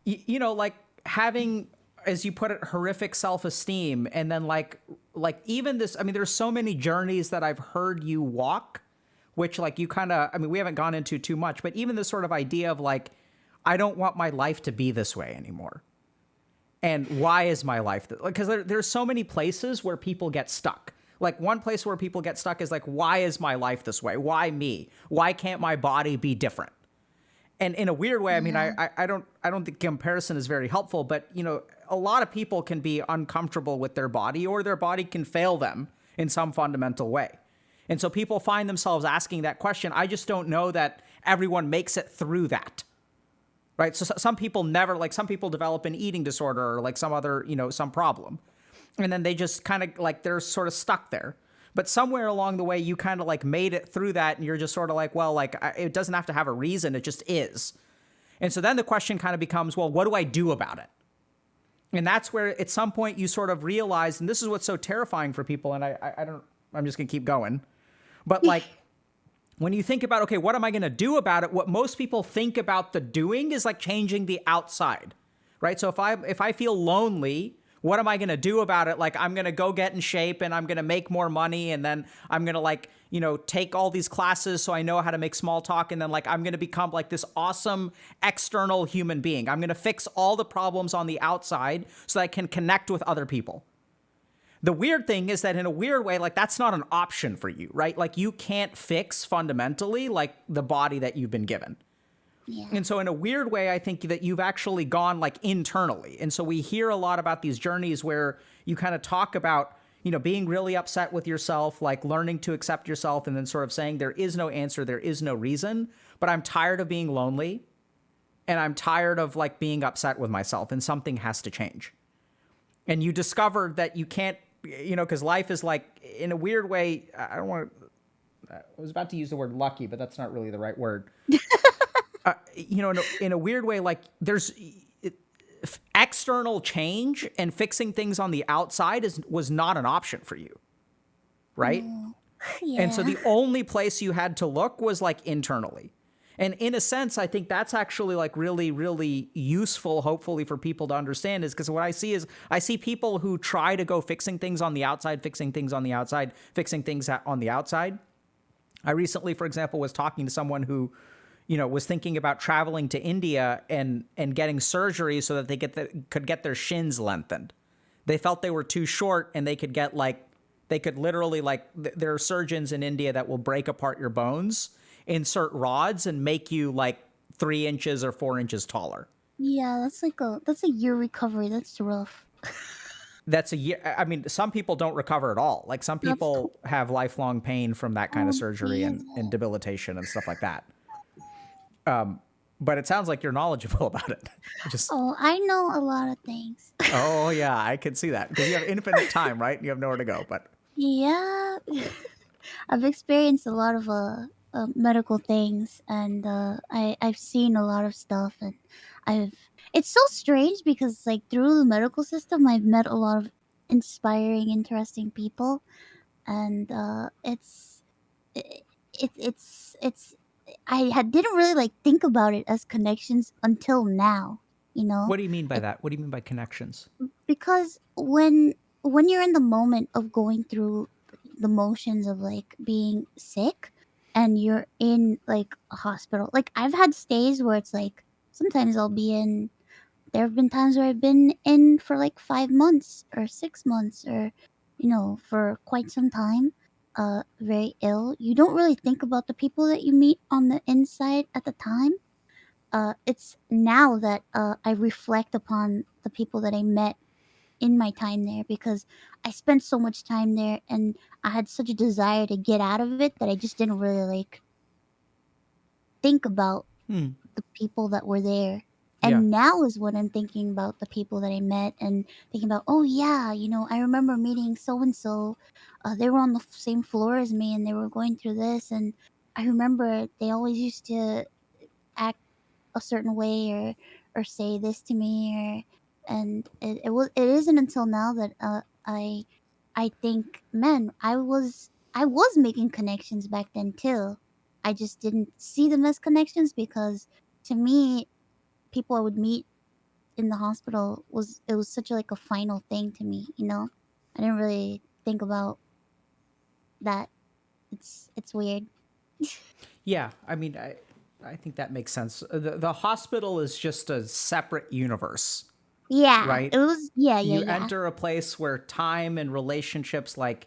you know, like having, as you put it, horrific self-esteem. And then like even this, I mean, there's so many journeys that I've heard you walk, which like you kind of, I mean, we haven't gone into too much, but even this sort of idea of like, I don't want my life to be this way anymore. And why is my life? Because there's so many places where people get stuck. Like one place where people get stuck is like, why is my life this way? Why me? Why can't my body be different? And in a weird way, I mean, I don't think comparison is very helpful, but you know, a lot of people can be uncomfortable with their body, or their body can fail them in some fundamental way. And so people find themselves asking that question. I just don't know that everyone makes it through that. Right? So some people never, like some people develop an eating disorder or like some other, you know, some problem. And then they just kind of like, they're sort of stuck there. But somewhere along the way, you kind of like made it through that and you're just sort of like, well, like it doesn't have to have a reason. It just is. And so then the question kind of becomes, well, what do I do about it? And that's where at some point you sort of realize, and this is what's so terrifying for people. And I'm just going to keep going. But like, when you think about, okay, what am I going to do about it? What most people think about the doing is like changing the outside, right? So if I feel lonely, what am I going to do about it? Like, I'm going to go get in shape and I'm going to make more money. And then I'm going to like, you know, take all these classes so I know how to make small talk. And then like, I'm going to become like this awesome external human being. I'm going to fix all the problems on the outside so that I can connect with other people. The weird thing is that in a weird way, like that's not an option for you, right? Like you can't fix fundamentally like the body that you've been given. Yeah. And so in a weird way, I think that you've actually gone like internally. And so we hear a lot about these journeys where you kind of talk about, you know, being really upset with yourself, like learning to accept yourself and then sort of saying there is no answer, there is no reason, but I'm tired of being lonely and I'm tired of like being upset with myself and something has to change. And you discovered that you can't, you know, because life is like, in a weird way, I was about to use the word lucky, but that's not really the right word. You know, in a weird way, like there's external change and fixing things on the outside was not an option for you, right? Yeah. And so the only place you had to look was like internally. And in a sense, I think that's actually like really, really useful, hopefully, for people to understand, is because what I see is I see people who try to go fixing things on the outside, fixing things on the outside, fixing things on the outside. I recently, for example, was talking to someone who, you know, was thinking about traveling to India and getting surgery so that they could get their shins lengthened. They felt they were too short and they could They could literally like there are surgeons in India that will break apart your bones, insert rods, and make you like 3 inches or 4 inches taller. Yeah, that's a year recovery. That's rough. That's a year. I mean, some people don't recover at all. Like some That's people have lifelong pain from that kind of oh surgery and Jesus. debilitation and stuff like that. But it sounds like you're knowledgeable about it. Just, Oh, I know a lot of things. oh yeah, I can see that because you have infinite time, right? You have nowhere to go. But Yeah, I've experienced a lot of medical things, and I've seen a lot of stuff, and I've it's so strange because like through the medical system, I've met a lot of inspiring, interesting people, and it, it's didn't really like think about it as connections until now, you know. what do you mean by that? What do you mean by connections? Because when you're in the moment of going through the motions of like being sick and you're in like a hospital, like I've had stays where it's like sometimes I'll be in, there have been times where I've been in for like 5 months or 6 months or for quite some time, very ill. You don't really think about the people that you meet on the inside at the time. It's now that I reflect upon the people that I met in my time there because I spent so much time there and I had such a desire to get out of it that I just didn't really like think about Hmm. the people that were there. Yeah. And now is when I'm thinking about the people that I met and thinking about, oh yeah, I remember meeting so and so. They were on the same floor as me and they were going through this. And I remember they always used to act a certain way or say this to me and it isn't until now that I think, man, I was making connections back then too. I just didn't see them as connections because to me people I would meet in the hospital was such a, like a final thing to me. I didn't really think about that. It's weird. Yeah. I mean, I think that makes sense. The hospital is just a separate universe, Yeah, right? it was. Yeah, yeah, You yeah. enter a place where time and relationships, like,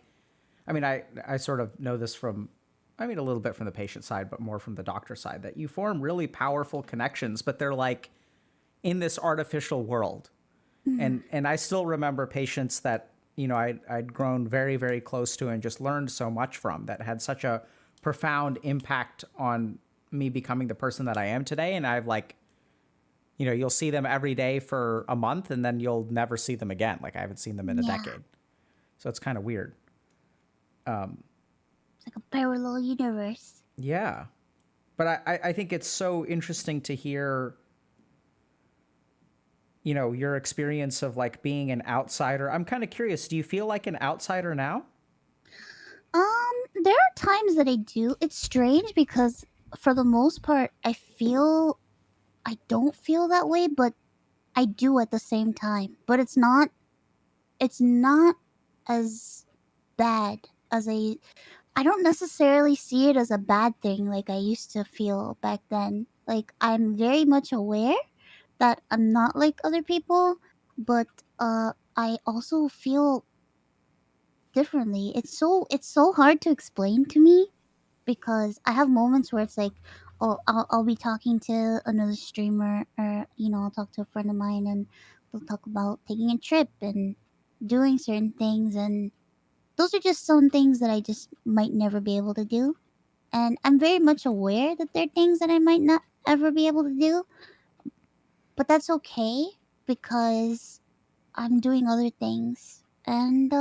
I mean, I sort of know this from, I mean, a little bit from the patient side, but more from the doctor side, that you form really powerful connections, but they're like in this artificial world. Mm. And I still remember patients that, I'd grown very, very close to and just learned so much from that had such a profound impact on me becoming the person that I am today. And I've like, you'll see them every day for a month and then you'll never see them again. Like I haven't seen them in a Yeah, decade. So it's kind of weird. it's like a parallel universe. Yeah. But I think it's so interesting to hear, your experience of like being an outsider. I'm kind of curious. Do you feel like an outsider now? There are times that I do. It's strange because for the most part, I don't feel that way, but I do at the same time. But it's not as bad as I don't necessarily see it as a bad thing like I used to feel back then. Like I'm very much aware that I'm not like other people, but I also feel differently. It's so hard to explain to me because I have moments where it's like, oh, I'll be talking to another streamer, or I'll talk to a friend of mine, and they'll talk about taking a trip and doing certain things, and those are just some things that I just might never be able to do, and I'm very much aware that there are things that I might not ever be able to do, but that's okay because I'm doing other things, and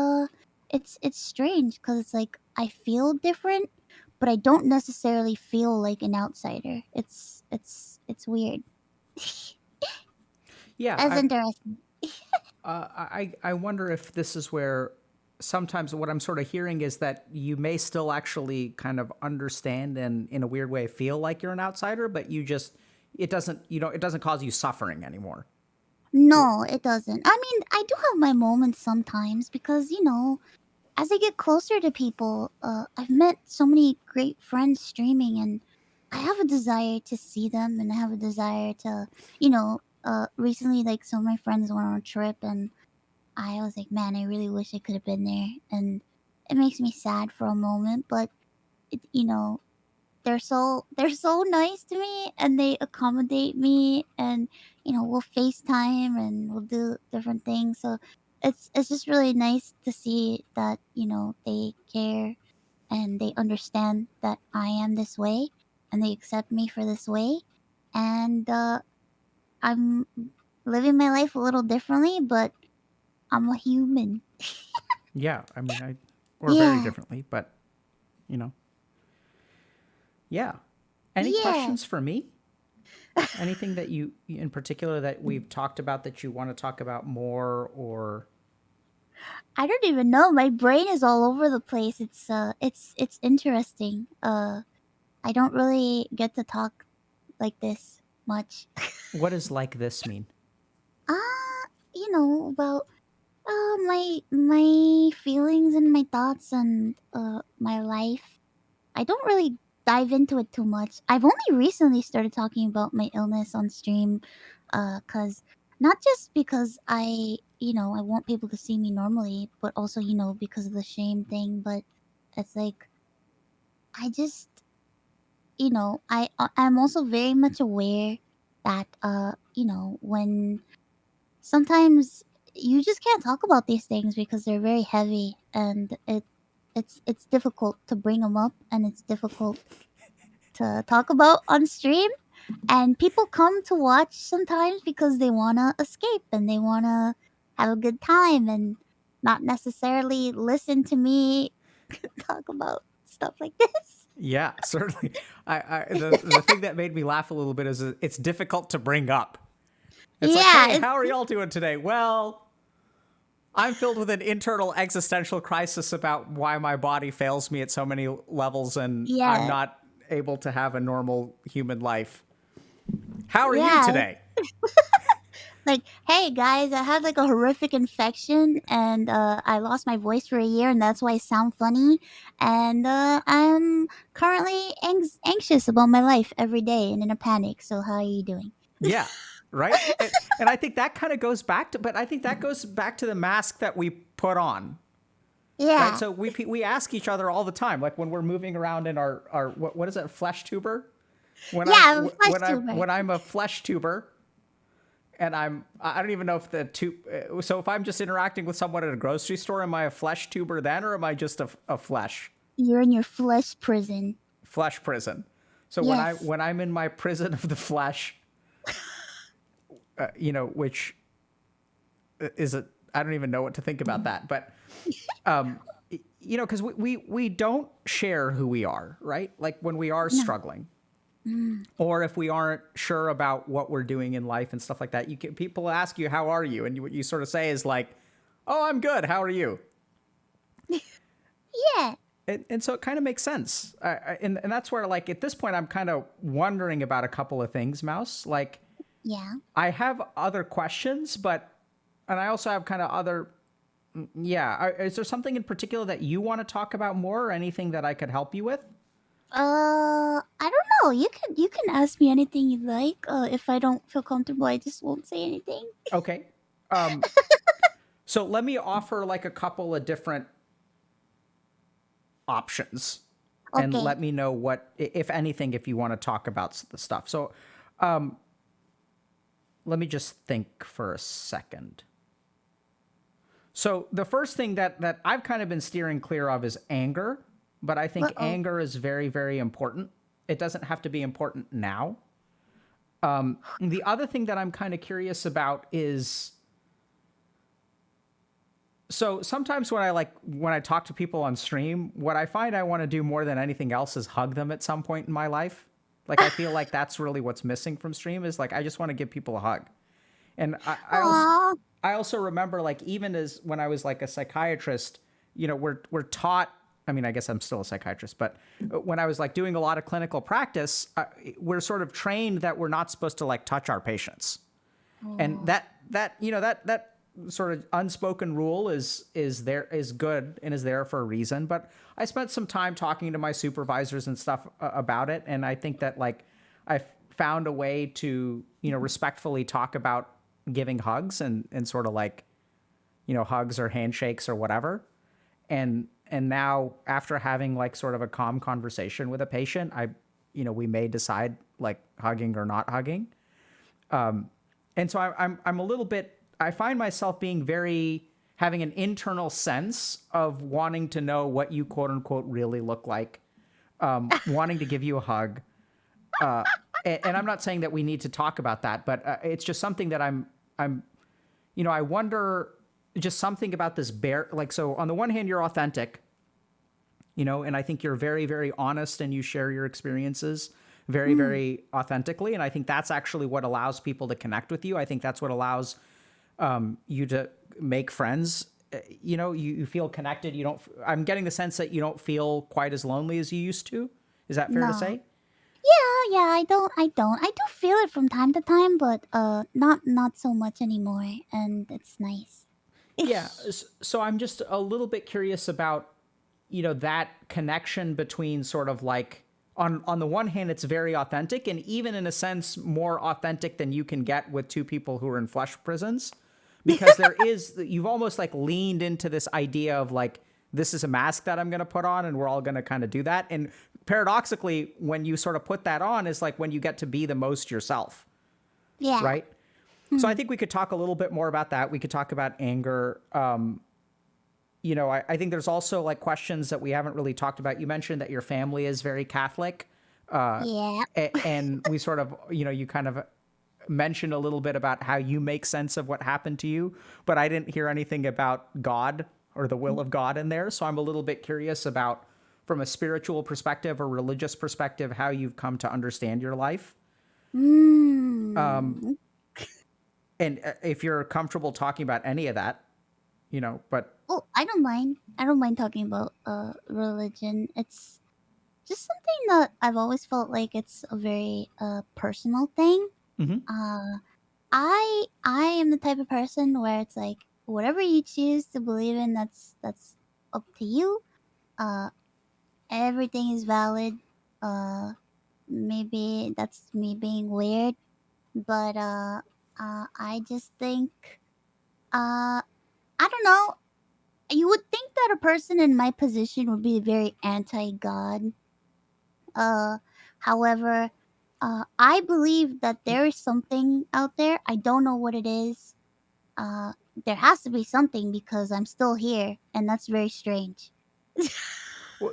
it's strange because it's like I feel different, but I don't necessarily feel like an outsider. It's weird. Yeah. As interesting. I wonder if this is where sometimes what I'm sort of hearing is that you may still actually kind of understand and in a weird way feel like you're an outsider, but it doesn't cause you suffering anymore. No, it doesn't. I mean, I do have my moments sometimes because as I get closer to people, I've met so many great friends streaming, and I have a desire to see them, and I have a desire to, recently, like, some of my friends went on a trip, and I was like, man, I really wish I could have been there. And it makes me sad for a moment, but you know, they're so nice to me, and they accommodate me, and we'll FaceTime and we'll do different things. So it's just really nice to see that they care and they understand that I am this way, and they accept me for this way, and I'm living my life a little differently, but I'm a human. Yeah, I mean, or very Yeah, differently, but you know, yeah. Any yeah. questions for me? Anything that you, in particular, that we've talked about that you want to talk about more, or I don't even know. My brain is all over the place. It's interesting. I don't really get to talk like this much. what does like this mean? About my feelings and my thoughts and my life. I don't really dive into it too much. I've only recently started talking about my illness on stream, cause not just because I want people to see me normally, but also because of the shame thing. But it's like I just I'm also very much aware that when sometimes you just can't talk about these things because they're very heavy, and it's difficult to bring them up, and it's difficult to talk about on stream, and people come to watch sometimes because they want to escape and they want to have a good time and not necessarily listen to me talk about stuff like this. Yeah, certainly. The thing that made me laugh a little bit is it's difficult to bring up. It's like, Yeah, hey, it's how are y'all doing today? Well, I'm filled with an internal existential crisis about why my body fails me at so many levels and I'm yeah, not able to have a normal human life. How are you yeah. today? Like, hey guys, I had like a horrific infection, and I lost my voice for a year, and that's why I sound funny. And I'm currently anxious about my life every day and in a panic. So how are you doing? Yeah, right? And I think that kind of goes back to, but I think that goes back to the mask that we put on, right? Yeah, So we ask each other all the time, like when we're moving around in our what is it, flesh tuber? When yeah, I'm I'm a flesh tuber. when I'm a flesh tuber, and I don't even know if the tube. So if I'm just interacting with someone at a grocery store, am I a flesh tuber then, or am I just a You're in your flesh prison. flesh prison? So Yes. when I'm in my prison of the flesh, which is a I don't even know what to think about that, but because we don't share who we are, right? Like when we are No. struggling, Mm. or if we aren't sure about what we're doing in life and stuff like that, people ask you, how are you? And what you sort of say is like, oh, I'm good. How are you? Yeah. And so it kind of makes sense. And that's where, like, at this point, I'm kind of wondering about a couple of things, Mouse. Like, Yeah. I have other questions, and I also have kind of other, yeah. Is there something in particular that you want to talk about more, or anything that I could help you with? I don't know. You can ask me anything you like. If I don't feel comfortable, I just won't say anything. Okay. So let me offer like a couple of different options and Okay. let me know what, if anything, if you want to talk about the stuff. So let me just think for a second. So the first thing that I've kind of been steering clear of is anger, but I think Uh-oh. anger is very, very important. It doesn't have to be important now. The other thing that I'm kind of curious about is, so sometimes when I talk to people on stream, what I find I want to do more than anything else is hug them at some point in my life. Like I feel like that's really what's missing from stream, is like I just want to give people a hug. And Aw. I also remember, like, even as when I was like a psychiatrist, we're taught, I mean, I guess I'm still a psychiatrist, but when I was like doing a lot of clinical practice, we're sort of trained that we're not supposed to like touch our patients. And Oh. that sort of unspoken rule is good and is there for a reason. But I spent some time talking to my supervisors and stuff about it, and I think that like I found a way to respectfully talk about giving hugs and sort of like hugs or handshakes or whatever. And And now after having like sort of a calm conversation with a patient, we may decide like hugging or not hugging. And so I'm a little bit, I find myself being having an internal sense of wanting to know what you quote unquote really look like, wanting to give you a hug. And I'm not saying that we need to talk about that, but it's just something that I wonder just something about this like, so on the one hand, you're authentic, and I think you're very, very honest and you share your experiences very, very authentically. And I think that's actually what allows people to connect with you. I think that's what allows you to make friends. You feel connected. I'm getting the sense that you don't feel quite as lonely as you used to. Is that fair to No. say? Yeah, I don't. I do feel it from time to time, but not so much anymore, and it's nice. Yeah. So I'm just a little bit curious about, that connection between sort of like on the one hand, it's very authentic and even in a sense more authentic than you can get with two people who are in flesh prisons, because you've almost like leaned into this idea of like, this is a mask that I'm going to put on and we're all going to kind of do that. And paradoxically, when you sort of put that on is like when you get to be the most yourself, Yeah. right? So I think we could talk a little bit more about that. We could talk about anger. I think there's also like questions that we haven't really talked about. You mentioned that your family is very Catholic. Yeah. And we sort of, you kind of mentioned a little bit about how you make sense of what happened to you, but I didn't hear anything about God or the will of God in there. So I'm a little bit curious about, from a spiritual perspective or religious perspective, how you've come to understand your life. Mm. And if you're comfortable talking about any of that, but Oh, I don't mind. I don't mind talking about religion. It's just something that I've always felt like it's a very personal thing. mm-hmm. Uh I am the type of person where it's like whatever you choose to believe in, that's up to you. Uh Everything is valid. Uh Maybe that's me being weird, but I just think uh I don't know. You would think that a person in my position would be very anti-God. Uh, However, I believe that there is something out there. I don't know what it is. Uh, there has to be something because I'm still here, and that's very strange.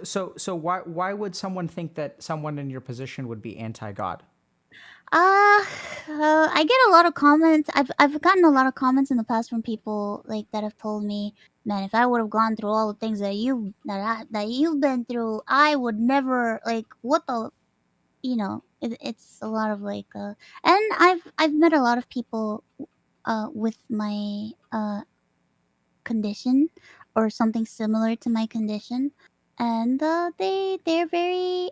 So why would someone think that someone in your position would be anti-God? I get a lot of comments. I've gotten a lot of comments in the past from people like that have told me, "Man, if I would have gone through all the things that you've been through, I would never like what the it's a lot of like and I've met a lot of people with my condition or something similar to my condition, and they're very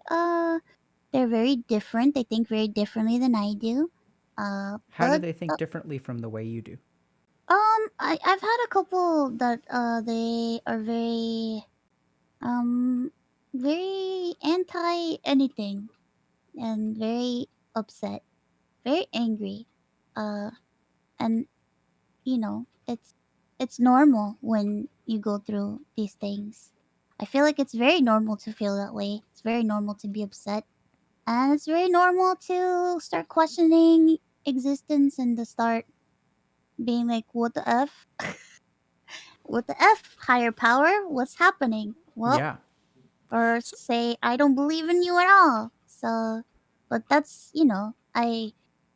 different. They think very differently than I do. How do But they think differently from the way you do? I've had a couple that they are um very anti anything and very upset, very angry. Uh and it's normal when you go through these things. I feel like it's very normal to feel that way. It's very normal to be upset. And it's very normal to start questioning existence and to start being like, what the F? What the F? Higher power? What's happening? Well, Yeah. or So, say, I don't believe in you at all. So, but that's, I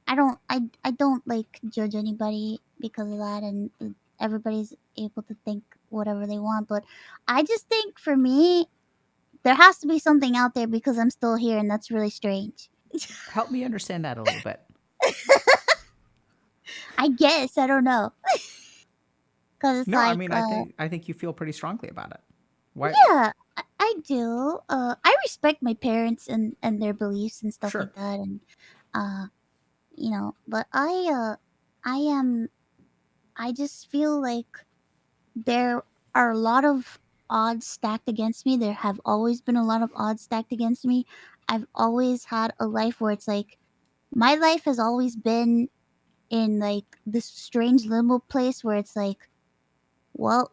don't like judge anybody because of that. And everybody's able to think whatever they want. But I just think for me, there has to be something out there because I'm still here. And that's really strange. help me understand that a little bit. I guess. I don't know. Because it's No, I like, mean, I think you feel pretty strongly about it. Why? yeah, I do. I respect my parents and their beliefs and stuff Sure. like that, and uh, but I am. I just feel like there are a lot of odds stacked against me. There have always been a lot of odds stacked against me. I've always had a life where it's like my life has always been in like this strange limbo place where it's like, well,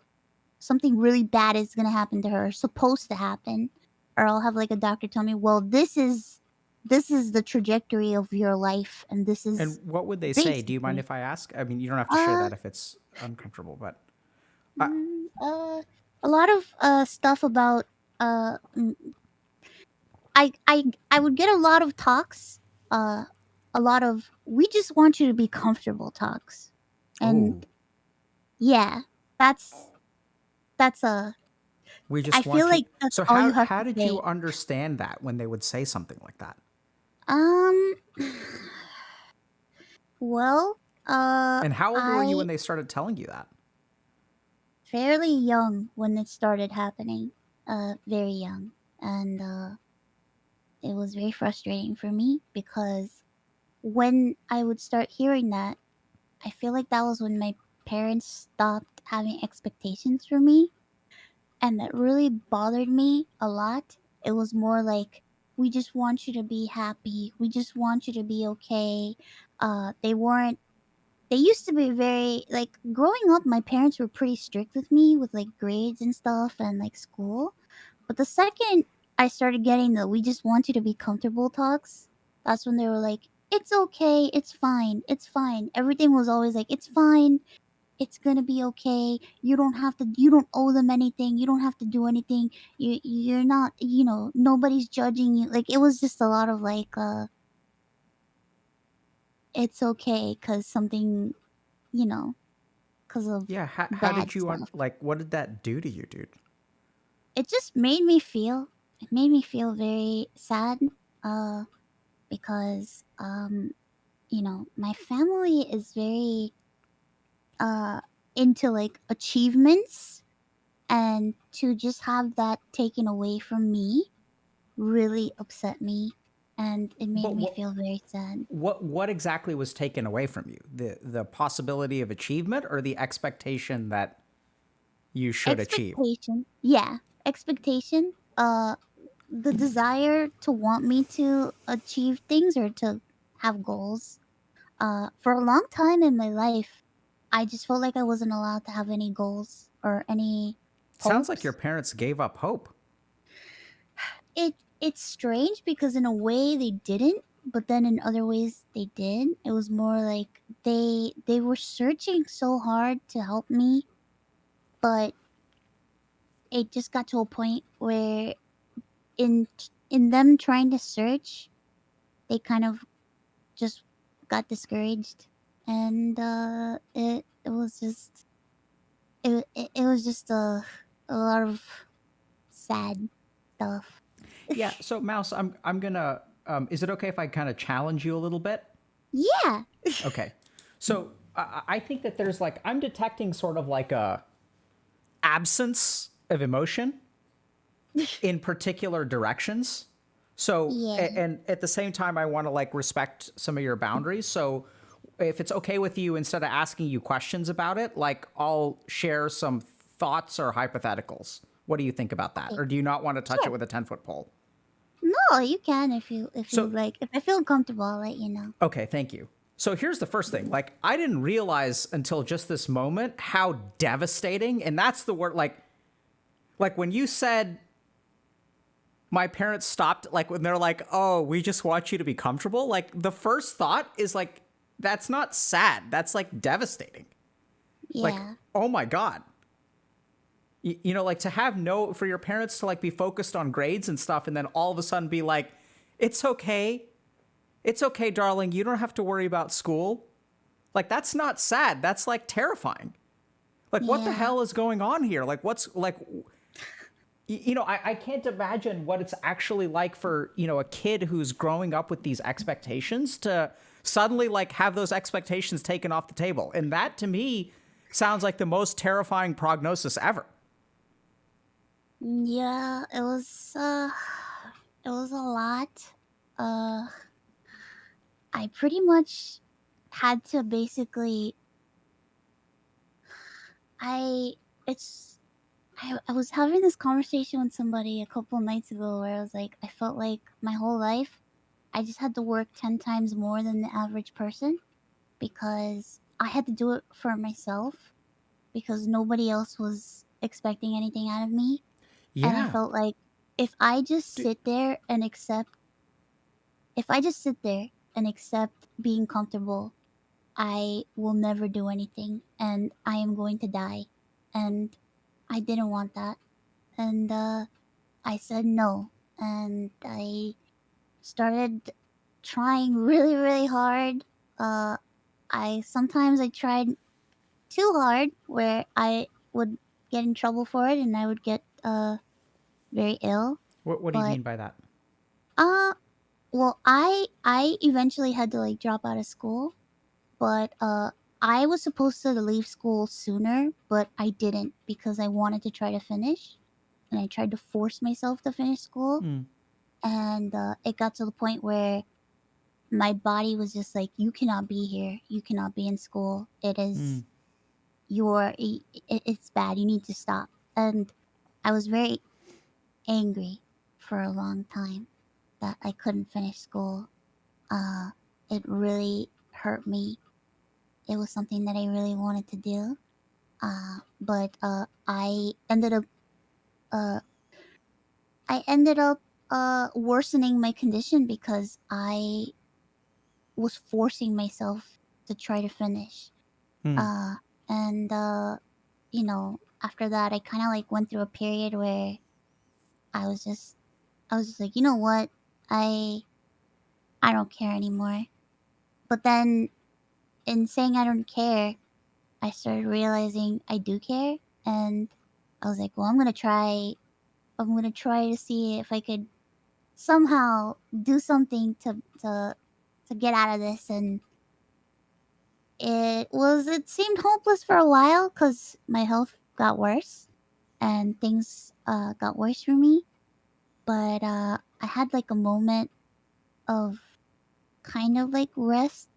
something really bad is gonna happen to her, supposed to happen, or I'll have like a doctor tell me, well, this is the trajectory of your life, and this And is what would they say? Do you mind basically if I ask? I mean, you don't have to share uh that if it's uncomfortable, but uh, mm, a lot of stuff about uh mm, I would get a lot of talks, uh a lot of we just want you to be comfortable talks, and oh, yeah, that's that's a we I just feel want you. like that's So all you have how to did you say. understand that when they would say something like that? Um, well, And how old were you I when they started telling you that? fairly young when it started happening. Very young, and it was very frustrating for me because when I would start hearing that, I feel like that was when my parents stopped having expectations for me, and that really bothered me a lot. It was more like, we just want you to be happy. We just want you to be okay. They weren't they used to be very like growing up, my parents were pretty strict with me with like grades and stuff and like school. But the second I started getting the we just want you to be comfortable talks, that's when they were like, it's okay, it's fine, it's fine. Everything was always like, it's fine, it's gonna be okay. You don't owe them anything. You don't have to do anything. You're not, nobody's judging you. Like, it was just a lot of like, it's okay because something, you know, because of Yeah, how bad did you stuff. like? What did that do to you, dude? It just it made me feel very sad, uh, because, my family is very, uh, into like achievements, and to just have that taken away from me really upset me, and it made But me feel very sad. what exactly was taken away from you? The possibility of achievement or the expectation that you should achieve? Expectation, yeah, expectation, the desire to want me to achieve things or to have goals. For a long time in my life, I just felt like I wasn't allowed to have any goals or any Sounds like your hopes. parents gave up hope. It's strange because in a way they didn't, but then in other ways they did. It was more like they were searching so hard to help me, but it just got to a point where in in them trying to search, they kind of just got discouraged, and it was just it was just a lot of sad stuff. Yeah. So, Mouse, I'm gonna. Is it okay if I kind of challenge you a little bit? Yeah. Okay. So I think that there's like I'm detecting sort of like a absence of emotion in particular directions. So Yeah. and at the same time, I want to like respect some of your boundaries. So if it's okay with you, instead of asking you questions about it, like I'll share some thoughts or hypotheticals. What do you think about that? Okay. Or do you not want to touch it Sure. with a 10-foot pole? No, you can if you So like. If I feel comfortable, I'll let you know. okay, thank you. So here's the first thing. Like, I didn't realize until just this moment how devastating, and that's the word, like when you said my parents stopped, like when they're like, oh, we just want you to be comfortable, like the first thought is like, that's not sad. That's like devastating. Like, Yeah. oh my God. Like to have no, for your parents to like be focused on grades and stuff, and then all of a sudden be like, it's okay. It's okay, darling. You don't have to worry about school. Like, that's not sad. That's like terrifying. Like, what the Yeah. hell is going on here? Like, what's like, I can't imagine what it's actually like for, a kid who's growing up with these expectations to suddenly like have those expectations taken off the table. And that to me sounds like the most terrifying prognosis ever. Yeah. It was a lot. Uh, I pretty much had to basically. I it's I was having this conversation with somebody a couple nights ago where I was like, I felt like my whole life I just had to work 10 times more than the average person because I had to do it for myself because nobody else was. expecting anything out of me. And I Yeah. felt like if I just D- sit there and accept, if I just sit there and accept being comfortable, I will never do anything and I am going to die. And I didn't want that. And I said no. And I started trying really, really hard. Uh, I tried too hard where I would get in trouble for it and I would get very ill. what do you But mean by that? uh well I eventually had to like drop out of school, but I was supposed to leave school sooner, but I didn't because I wanted to try to finish and I tried to force myself to finish school, Mm. and it got to the point where my body was just like, you cannot be here, you cannot be in school, it Mm. is it's bad, you need to stop. And I was very angry for a long time that I couldn't finish school. uh it really hurt me. It was something that I really wanted to do, but uh I ended up worsening my condition because I was forcing myself to try to finish. Mm. uh and you know, after that I kind of like went through a period where I was just I was just like, you know what? I I don't care anymore. But then in saying I don't care, I started realizing I do care, and I was like, well, I'm going to try to see if I could somehow do something to get out of this. And it seemed hopeless for a while cuz my health got worse and things got worse for me, but I had like a moment of kind of like rest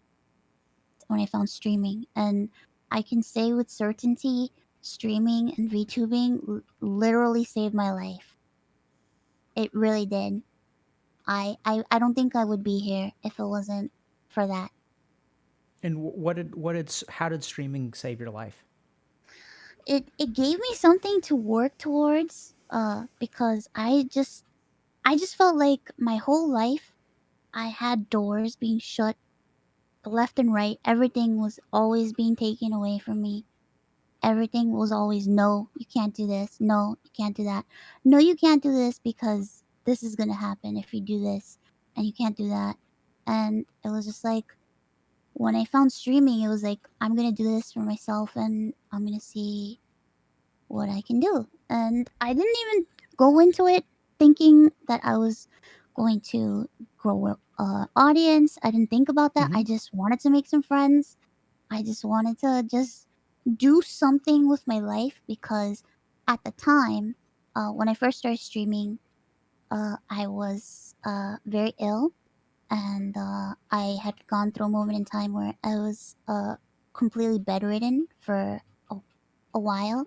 when I found streaming. And I can say with certainty, streaming and VTubing literally saved my life. It really did. I don't think I would be here if it wasn't for that. And how did streaming save your life? It gave me something to work towards. Because I just felt like my whole life I had doors being shut left and right. Everything was always being taken away from me. Everything was always, no, you can't do this, no, you can't do that, no, you can't do this because this is going to happen if you do this, and you can't do that. And it was just like, when I found streaming, it was like, I'm going to do this for myself and I'm going to see what I can do. And I didn't even go into it thinking that I was going to grow a audience. I didn't think about that. Mm-hmm. I just wanted to make some friends. I just wanted to just do something with my life because at the time, when I first started streaming, I was very ill, and I had gone through a moment in time where I was completely bedridden for a, a while,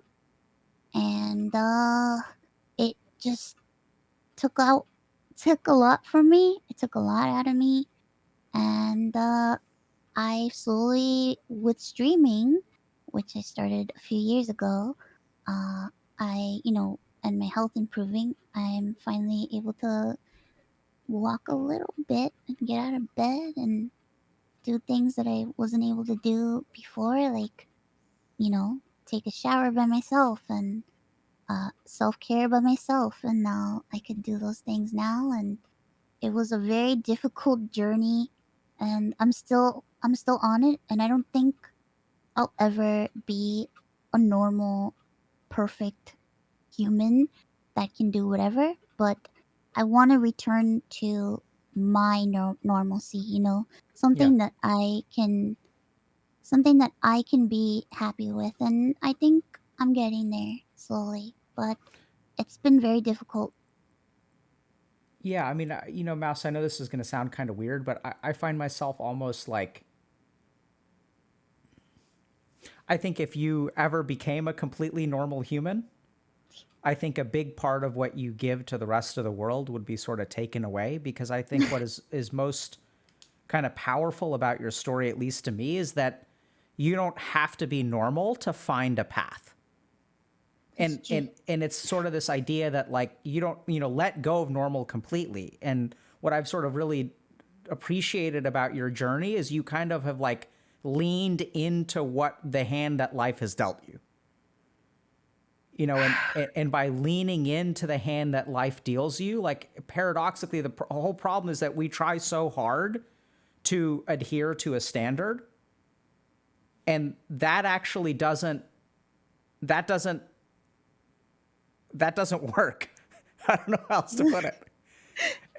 and it just took out took a lot from me. It took a lot out of me, and I slowly, with streaming, which I started a few years ago, uh, and my health improving, I'm finally able to walk a little bit and get out of bed and do things that I wasn't able to do before, like, you know, take a shower by myself and self care by myself. And now I can do those things now. And it was a very difficult journey, and I'm still on it, and I don't think I'll ever be a normal, perfect human that can do whatever, but I want to return to my normalcy, you know, Yeah. something that I can something that I can be happy with, and I think I'm getting there slowly, but it's been very difficult. Yeah. I mean, Mouse, I know this is going to sound kind of weird, but I find myself almost like, I think if you ever became a completely normal human, I think a big part of what you give to the rest of the world would be sort of taken away, because I think what is most kind of powerful about your story, at least to me, is that you don't have to be normal to find a path. That's and true. and it's sort of this idea that like you don't let go of normal completely. And what I've sort of really appreciated about your journey is you kind of have like leaned into what the hand that life has dealt you. And by leaning into the hand that life deals you, like paradoxically, the whole problem is that we try so hard to adhere to a standard, and that actually that doesn't work. I don't know how else to put it.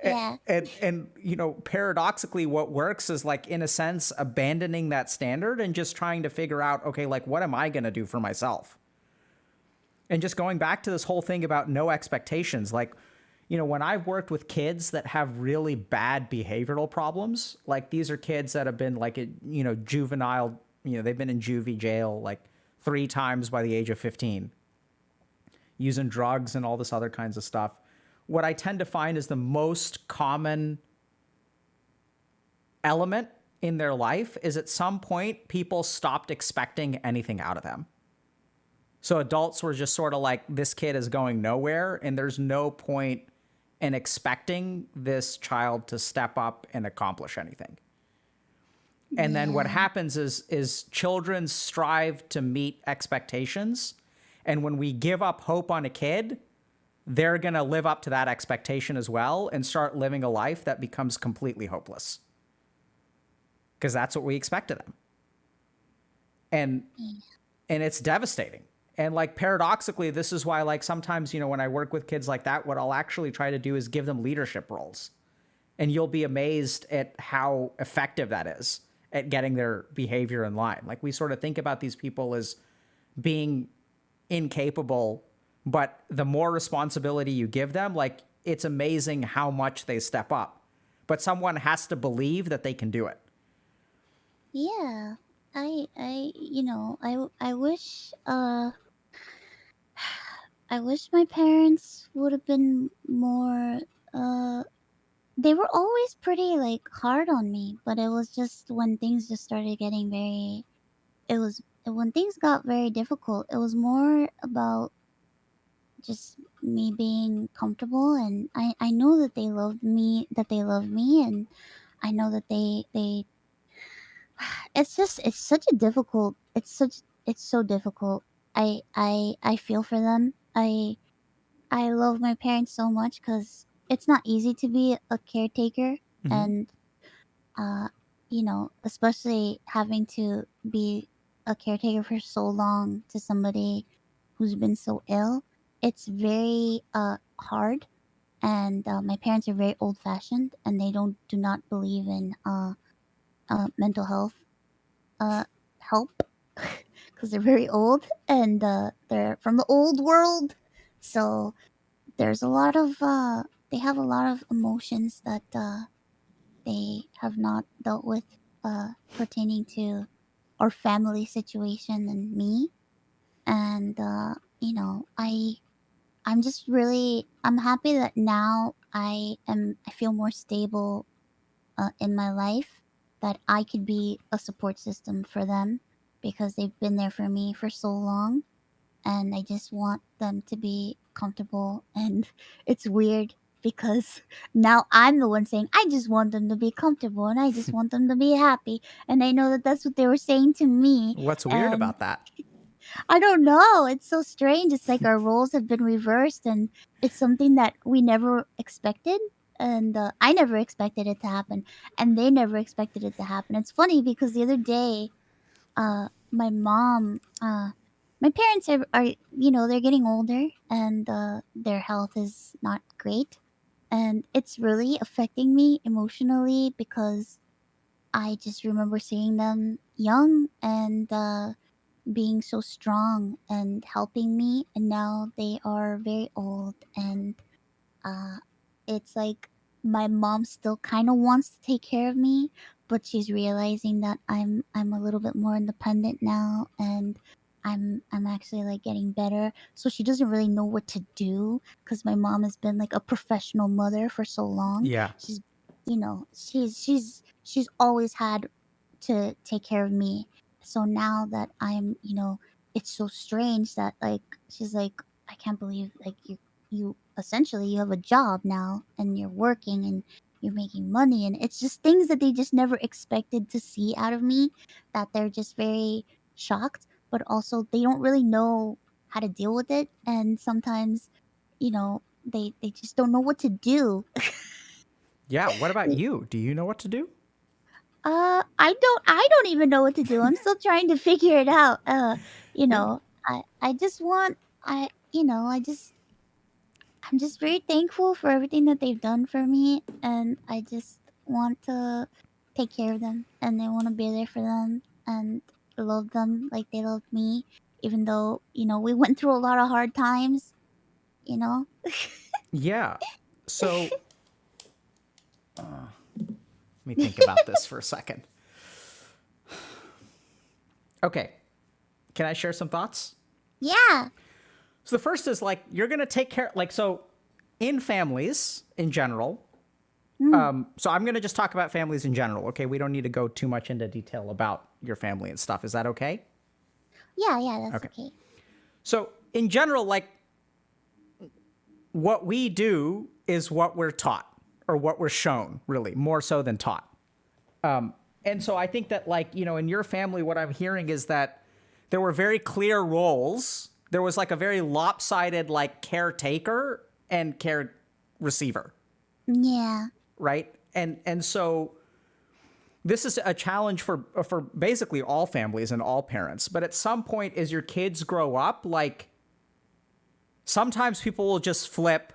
Yeah. And paradoxically, what works is like, in a sense, abandoning that standard and just trying to figure out, okay, like, what am I going to do for myself? And just going back to this whole thing about no expectations, like, when I've worked with kids that have really bad behavioral problems, like these are kids that have been like, juvenile, they've been in juvie jail like 3 times by the age of 15, using drugs and all this other kinds of stuff. What I tend to find is the most common element in their life is at some point people stopped expecting anything out of them. So adults were just sort of like, this kid is going nowhere, and there's no point in expecting this child to step up and accomplish anything. And then what Yeah. happens is children strive to meet expectations. And when we give up hope on a kid, they're going to live up to that expectation as well and start living a life that becomes completely hopeless. Because that's what we expect of them. And it's devastating. And like paradoxically, this is why like sometimes, when I work with kids like that, what I'll actually try to do is give them leadership roles. And you'll be amazed at how effective that is at getting their behavior in line. Like, we sort of think about these people as being incapable, but the more responsibility you give them, like, it's amazing how much they step up. But someone has to believe that they can do it. Yeah. I wish I wish my parents would have been more uh they were always pretty like hard on me, but it was just when things just started getting very it was when things got very difficult, it was more about just me being comfortable, and I know that they loved me, and I know that they it's such a difficult it's so difficult. I feel for them. I love my parents so much because it's not easy to be a caretaker, Mm-hmm. and especially having to be a caretaker for so long to somebody who's been so ill. It's very hard, and my parents are very old fashioned, and they do not believe in mental health uh, help because they're very old, and they're from the old world. So there's a lot of they have a lot of emotions that they have not dealt with pertaining to our family situation and me. And I'm happy that now I feel more stable in my life, that I could be a support system for them because they've been there for me for so long, and I just want them to be comfortable. And it's weird because now I'm the one saying I just want them to be comfortable and I just want them to be happy, and I know that that's what they were saying to me. What's weird And about that? I don't know, it's so strange. It's like our roles have been reversed, and it's something that we never expected. And I never expected it to happen, and they never expected it to happen. It's funny because the other day my mom my parents are they're getting older, and their health is not great, and it's really affecting me emotionally because I just remember seeing them young and being so strong and helping me, and now they are very old, and uh, it's like my mom still kind of wants to take care of me, but she's realizing that I'm a little bit more independent now, and I'm actually like getting better. So she doesn't really know what to do because my mom has been like a professional mother for so long. Yeah. She's she's always had to take care of me. So now that it's so strange that like she's like I can't believe like you essentially you have a job now and you're working and you're making money, and it's just things that they just never expected to see out of me, that they're just very shocked, but also they don't really know how to deal with it, and sometimes, they just don't know what to do. Yeah. What about you? Do you know what to do? I don't even know what to do. I'm still trying to figure it out. You Yeah. know, I just want I you know, I'm just very thankful for everything that they've done for me, and I just want to take care of them, and I want to be there for them and love them like they loved me, even though, we went through a lot of hard times, you know? Yeah. So let me think about this for a second. Okay. Can I share some thoughts? Yeah. So the first is like, you're going to take care, like, so in families in general, so I'm going to just talk about families in general. Okay. We don't need to go too much into detail about your family and stuff. Is that okay? Yeah, that's Okay. okay. So in general, like, what we do is what we're taught or what we're shown, really, more so than taught. And so I think that, like, in your family, what I'm hearing is that there were very clear roles. There was like a very lopsided, like, caretaker and care receiver, Yeah. right? And so this is a challenge for basically all families and all parents. But at some point, as your kids grow up, like, sometimes people will just flip,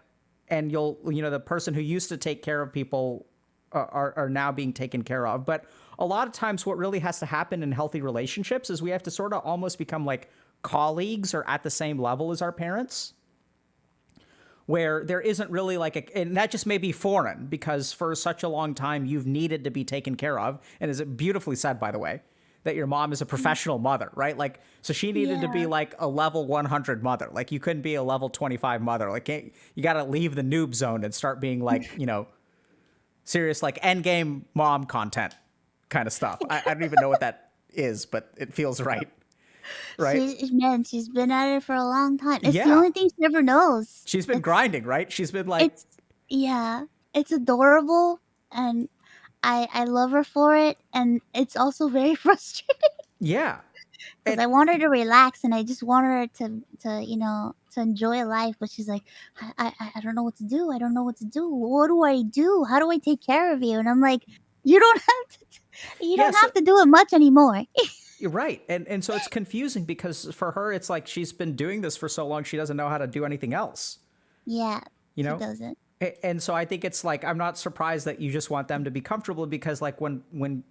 and the person who used to take care of people are now being taken care of. But a lot of times what really has to happen in healthy relationships is we have to sort of almost become like colleagues or at the same level as our parents, where there isn't really like and that just may be foreign because for such a long time you've needed to be taken care of. And is it beautifully said, by the way, that your mom is a professional mother, right? Like, so she needed to be Yeah. like a level 100 mother. Like, you couldn't be a level 25 mother. Like, you got to leave the noob zone and start being like, serious, like, end game mom content kind of stuff. I don't even know what that is, but it feels right. Right? She's been at it for a long time. It's the Yeah. only thing she ever knows. She's been grinding, right? She's been like, It's Yeah, it's adorable, and I love her for it, and it's also very frustrating yeah. because And I want her to relax, and I just want her to enjoy life, but she's like, I don't know what to do. I don't know what to do. What do I do? How do I take care of you? And I'm like, you don't have to. You yeah, don't so have to do it much anymore. you're right. And so it's confusing because for her, it's like she's been doing this for so long, she doesn't know how to do anything else, Yeah, you she know? doesn't. And so I think it's like, I'm not surprised that you just want them to be comfortable because, like, when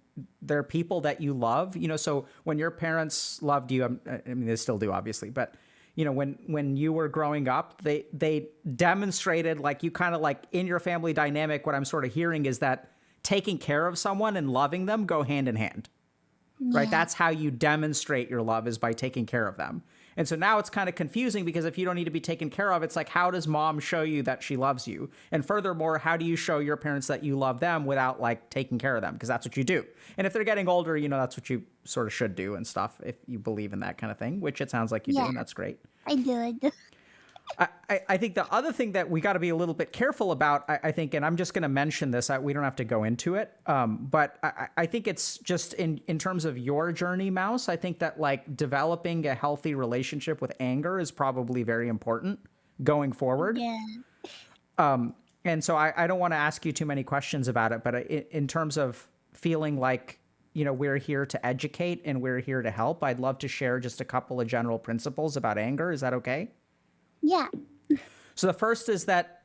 they're people that you love, so when your parents loved you, I mean, they still do, obviously, but when you were growing up, they demonstrated, like, you kind of like in your family dynamic, what I'm sort of hearing is that taking care of someone and loving them go hand in hand, right? Yeah. That's how you demonstrate your love, is by taking care of them. And so now it's kind of confusing because if you don't need to be taken care of, it's like, how does mom show you that she loves you? And furthermore, how do you show your parents that you love them without, like, taking care of them? Because that's what you do. And if they're getting older, that's what you sort of should do and stuff, if you believe in that kind of thing, which it sounds like you do, Yeah. and that's great. I do. I think the other thing that we got to be a little bit careful about, I think, and I'm just going to mention this, we don't have to go into it, but I think it's just in terms of your journey, Mouse, I think that, like, developing a healthy relationship with anger is probably very important going forward. Yeah. And so I don't want to ask you too many questions about it, but in terms of feeling like, we're here to educate and we're here to help, I'd love to share just a couple of general principles about anger. Is that okay? Yeah. So the first is that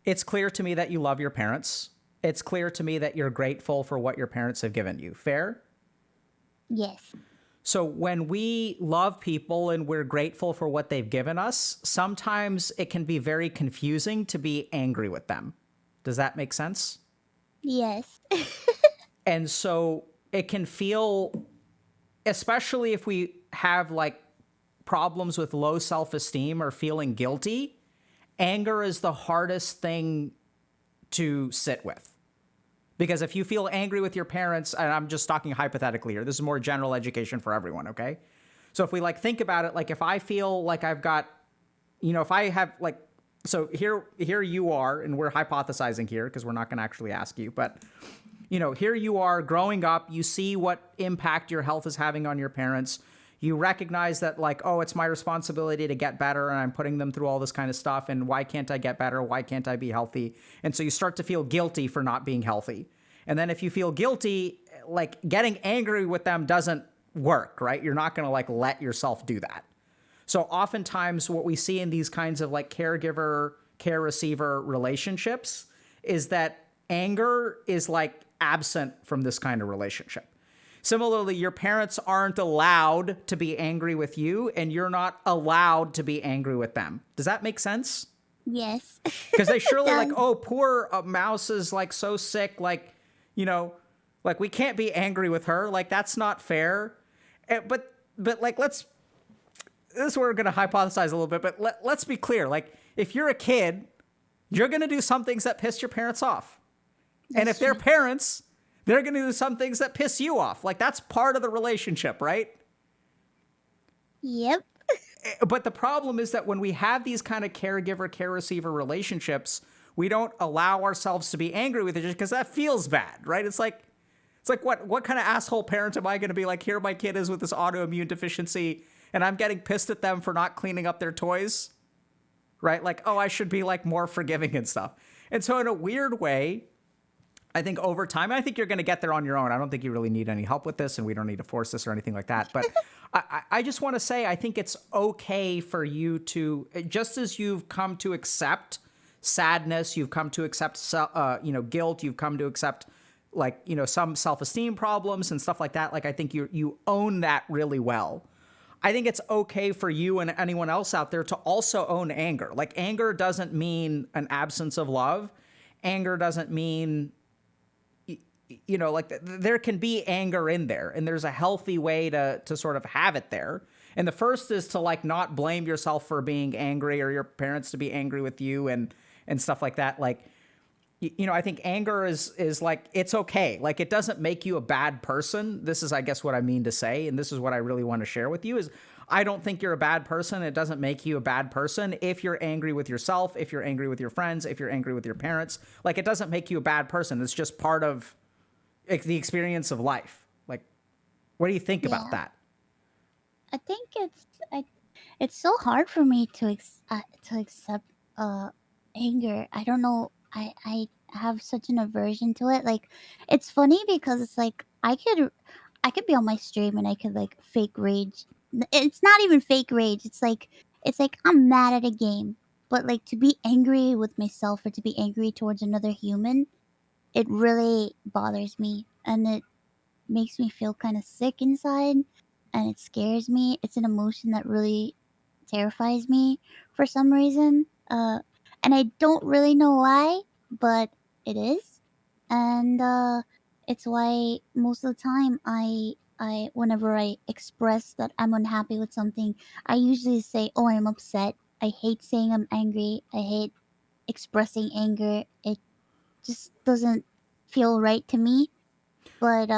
it's clear to me that you love your parents. It's clear to me that you're grateful for what your parents have given you. Fair? Yes. So when we love people and we're grateful for what they've given us, sometimes it can be very confusing to be angry with them. Does that make sense? Yes. And so it can feel, especially if we have, like, problems with low self-esteem or feeling guilty, anger is the hardest thing to sit with. Because if you feel angry with your parents, and I'm just talking hypothetically here, this is more general education for everyone, okay? So if we, like, think about it, like, if I feel like I've got if I have like, so here you are, and we're hypothesizing here because we're not going to actually ask you, but here you are growing up, you see what impact your health is having on your parents. You recognize that like, oh, it's my responsibility to get better, and I'm putting them through all this kind of stuff. And why can't I get better? Why can't I be healthy? And so you start to feel guilty for not being healthy. And then if you feel guilty, like getting angry with them doesn't work, right? You're not going to like let yourself do that. So oftentimes what we see in these kinds of like caregiver, care receiver relationships is that anger is like absent from this kind of relationship. Similarly, your parents aren't allowed to be angry with you, and you're not allowed to be angry with them. Does that make sense? Yes. Because they surely like, oh, poor Mouse is like so sick, like, like we can't be angry with her. Like that's not fair. But like, this is where we're going to hypothesize a little bit, but let's be clear. Like if you're a kid, you're going to do some things that piss your parents off. And if they're parents, they're going to do some things that piss you off. Like that's part of the relationship, right? Yep. But the problem is that when we have these kind of caregiver, care receiver relationships, we don't allow ourselves to be angry with it just because that feels bad, right? It's like what kind of asshole parent am I going to be like, here my kid is with this autoimmune deficiency and I'm getting pissed at them for not cleaning up their toys, right? Like, oh, I should be like more forgiving and stuff. And so in a weird way, I think over time, I think you're going to get there on your own. I don't think you really need any help with this, and we don't need to force this or anything like that. But I just want to say, I think it's okay for you to, just as you've come to accept sadness, you've come to accept, guilt, you've come to accept like, some self-esteem problems and stuff like that. Like, I think you own that really well. I think it's okay for you and anyone else out there to also own anger. Like, anger doesn't mean an absence of love. Anger doesn't mean, like there can be anger in there, and there's a healthy way to sort of have it there. And the first is to like not blame yourself for being angry or your parents to be angry with you and stuff like that. Like, I think anger is like, it's okay. Like it doesn't make you a bad person. This is, I guess, what I mean to say. And this is what I really want to share with you is I don't think you're a bad person. It doesn't make you a bad person. If you're angry with yourself, if you're angry with your friends, if you're angry with your parents, like it doesn't make you a bad person. It's just part of the experience of life. Like, what do you think about that? I think it's so hard for me to accept anger. I don't know. I have such an aversion to it. Like, it's funny because it's like I could be on my stream and I could like fake rage. It's not even fake rage. It's like I'm mad at a game, but like to be angry with myself or to be angry towards another human, it really bothers me, and it makes me feel kind of sick inside, and it scares me. It's an emotion that really terrifies me for some reason. And I don't really know why, but it is. And it's why most of the time whenever I express that I'm unhappy with something, I usually say, "Oh, I'm upset." I hate saying I'm angry. I hate expressing anger. It just doesn't feel right to me. But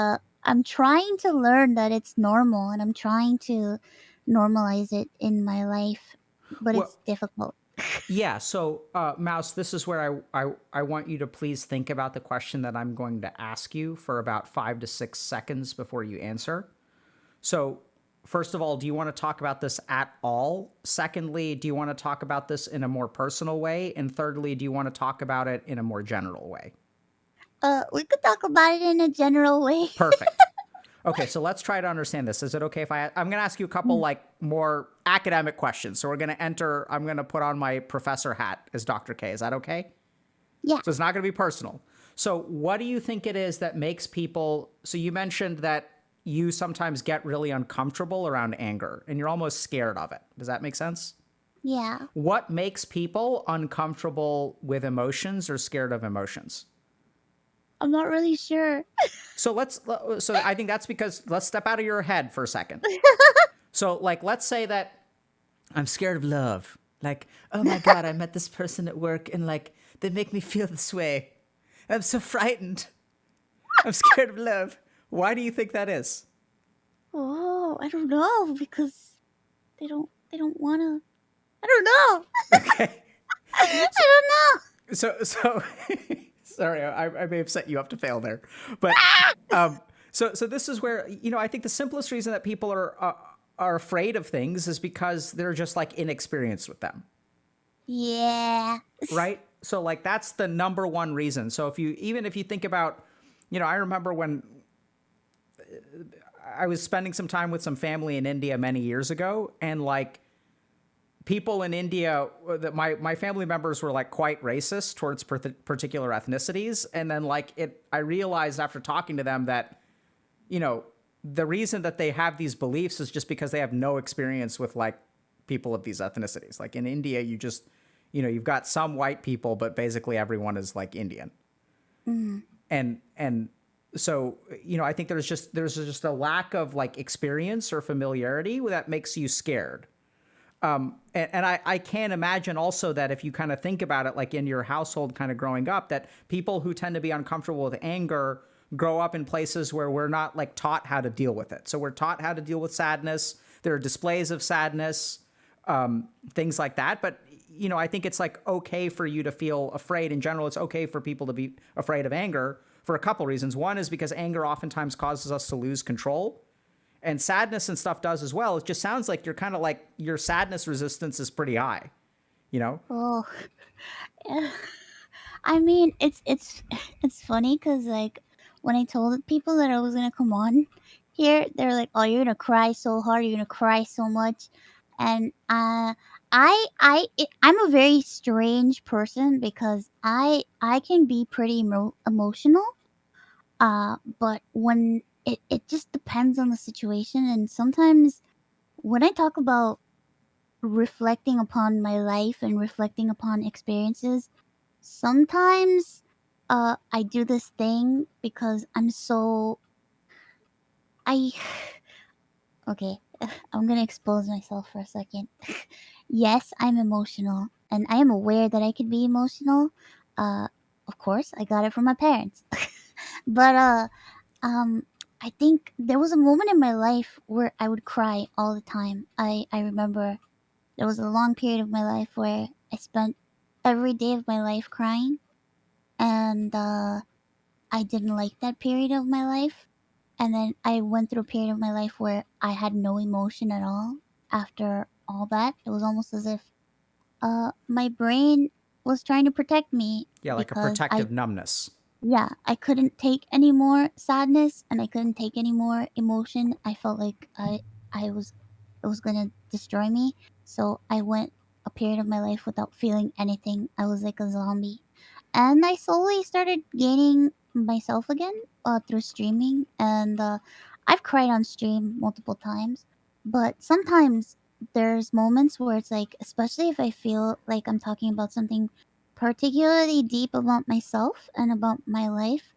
I'm trying to learn that it's normal, and I'm trying to normalize it in my life, but Well, it's difficult. yeah. So, Mouse, this is where I want you to please think about the question that I'm going to ask you for about 5 to 6 seconds before you answer. So, first of all, do you want to talk about this at all? Secondly, do you want to talk about this in a more personal way? And thirdly, do you want to talk about it in a more general way? We could talk about it in a general way. Perfect. Okay, so let's try to understand this. Is it okay if I'm going to ask you a couple like more academic questions. So I'm going to put on my professor hat as Dr. K. Is that okay? Yeah. So it's not going to be personal. So what do you think it is that makes people, so you mentioned that you sometimes get really uncomfortable around anger and you're almost scared of it. Does that make sense? Yeah. What makes people uncomfortable with emotions or scared of emotions? I'm not really sure. So I think that's because, let's step out of your head for a second. So like, let's say that I'm scared of love. Like, oh my God, I met this person at work and like, they make me feel this way. I'm so frightened. I'm scared of love. Why do you think that is? Oh, I don't know, because they don't want to I don't know. Okay. I don't know. So sorry, I may have set you up to fail there, but so this is where I think the simplest reason that people are afraid of things is because they're just like inexperienced with them, Yeah. right? So like that's the number one reason. So if you think about, I remember when I was spending some time with some family in India many years ago, and like people in India, that my family members were like quite racist towards particular ethnicities, and then I realized after talking to them that the reason that they have these beliefs is just because they have no experience with like people of these ethnicities. Like in India, you've got some white people, but basically everyone is like Indian, and so I think there's just a lack of like experience or familiarity that makes you scared. And I can imagine also that if you kind of think about it, like in your household kind of growing up, that people who tend to be uncomfortable with anger grow up in places where we're not like taught how to deal with it. So we're taught how to deal with sadness. There are displays of sadness, things like that. But, I think it's like okay for you to feel afraid. In general, it's okay for people to be afraid of anger for a couple reasons. One is because anger oftentimes causes us to lose control. And sadness and stuff does as well. It just sounds like you're kind of like your sadness resistance is pretty high, you know? Oh. I mean, it's funny because like when I told people that I was gonna come on here, they're like, "Oh, you're gonna cry so hard. You're gonna cry so much," and I'm a very strange person because I can be pretty emotional. But when it just depends on the situation, and sometimes when I talk about reflecting upon my life and reflecting upon experiences, sometimes I do this thing because I okay, I'm gonna expose myself for a second. Yes, I'm emotional, and I am aware that I can be emotional. Uh, of course, I got it from my parents. But um, I think there was a moment in my life where I would cry all the time. I remember there was a long period of my life where I spent every day of my life crying, and I didn't like that period of my life. And then I went through a period of my life where I had no emotion at all. After all that, it was almost as if my brain was trying to protect me Yeah, like a because I protective numbness. yeah, I couldn't take any more sadness and I couldn't take any more emotion. I felt like I was it was gonna destroy me. So I went a period of my life without feeling anything. I was like a zombie. And I slowly started gaining myself again through streaming, and I've cried on stream multiple times. But sometimes there's moments where it's like, especially if I feel like I'm talking about something particularly deep about myself and about my life,